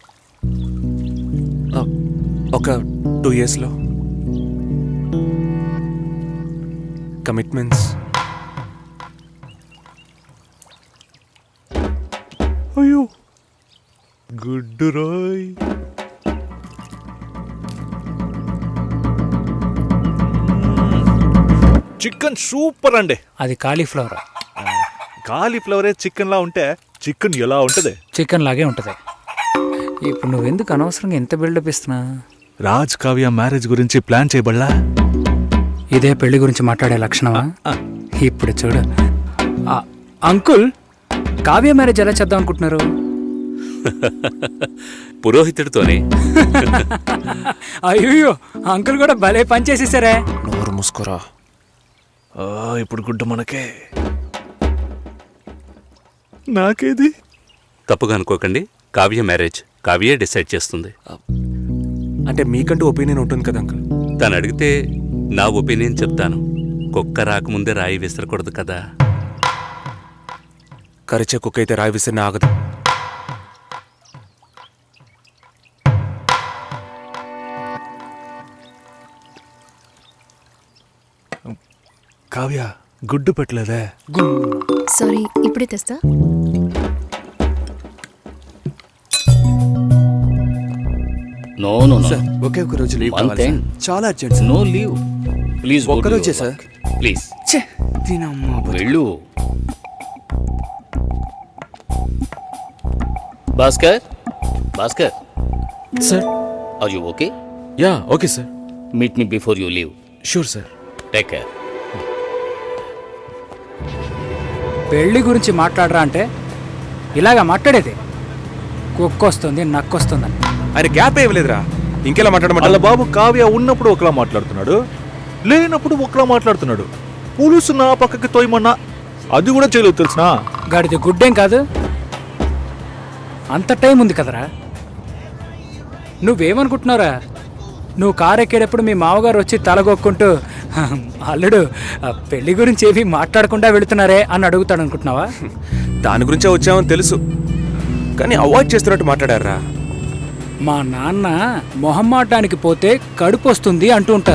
ఒక 2 yearsలో. కమిట్మెంట్స్. అయ్యో, గుడ్డు రోయ్. చికెన్ సూపర్ అండి. అది కాలీఫ్లవర్. కాలీఫ్లవరే చికెన్ లా ఉంటే చికెన్ ఎలా ఉంటది? చికెన్ లాగే ఉంటుంది. ఇప్పుడు నువ్వెందుకు అనవసరంగా ఎంత బిల్డప్ ఇస్తున్నా? రాజ్ కావ్య మ్యారేజ్ గురించి ప్లాన్ చేయబడలా? ఇదే పెళ్లి గురించి మాట్లాడే లక్షణమా? ఇప్పుడు చూడు. అంకుల్, కావ్య మ్యారేజ్ ఎలా చేద్దాం అనుకుంటున్నారు? పురోహితుడితోనే. అయ్యో, అంకుల్ కూడా భలే పని చేసేసారే. నోరు మూసుకోరా. ఇప్పుడు గుడ్డ మనకే. నాకేది? తప్పుగా అనుకోకండి, కావ్య మ్యారేజ్ కావ్యే డిసైడ్ చేస్తుంది. అంటే మీకంటూ ఒపీనియన్ ఉంటుంది కదా అంకుల్. తను అడిగితే నా ఒపీనియన్ చెప్తాను. కుక్క రాకముందే రాయి విసరకూడదు కదా. కరిచే కుక్క అయితే రాయి విసిరిన ఆగదు. కావ్య గుడ్డు పెట్టలేదే? సారీ, ఇప్పుడే తెస్తా. నో నో నో, ఒకే ఒక రోజు లీవ్ One thing. చాలా అర్జెంట్. No leave please. ఒక్కరోజే సార్. ప్లీజ్ వెళ్ళు. Bhaskar, Bhaskar sir. Are you okay? Yeah okay sir. Meet me before you leave. Sure sir. Take care. పెళ్లి గురించి మాట్లాడరా అంటే ఇలాగా మాట్లాడేది? కుక్కొస్తుంది, నక్కొస్తుందని. ఆయన గ్యాప్ ఇవ్వలేదురా, ఇంకెలా వాళ్ళ మాట్లాడమంటారు? బాబు కావ్య ఉన్నప్పుడు ఒకలా మాట్లాడుతున్నాడు, లేనప్పుడు ఒకలా మాట్లాడుతున్నాడు. పులుసు నా పక్కకి తోయమన్నా అది కూడా చేయలేదు తెలుసునా? గాడిది గుడ్డేం కాదు, అంత టైం ఉంది కదరా. నువ్వేమనుకుంటున్నారా? నువ్వు కారు ఎక్కేటప్పుడు మీ మామగారు వచ్చి తలగొక్కుంటూ అల్లుడు పెళ్లి గురించి ఏవి మాట్లాడకుండా వెళుతున్నారే అని అడుగుతాడు అనుకుంటున్నావా? దాని గురించే వచ్చామని తెలుసు, కానీ అవాయిడ్ చేస్తున్నట్టు మాట్లాడారా? మా నాన్న మొహమ్మాటానికి పోతే కడుపు వస్తుంది అంటూ ఉంటారు.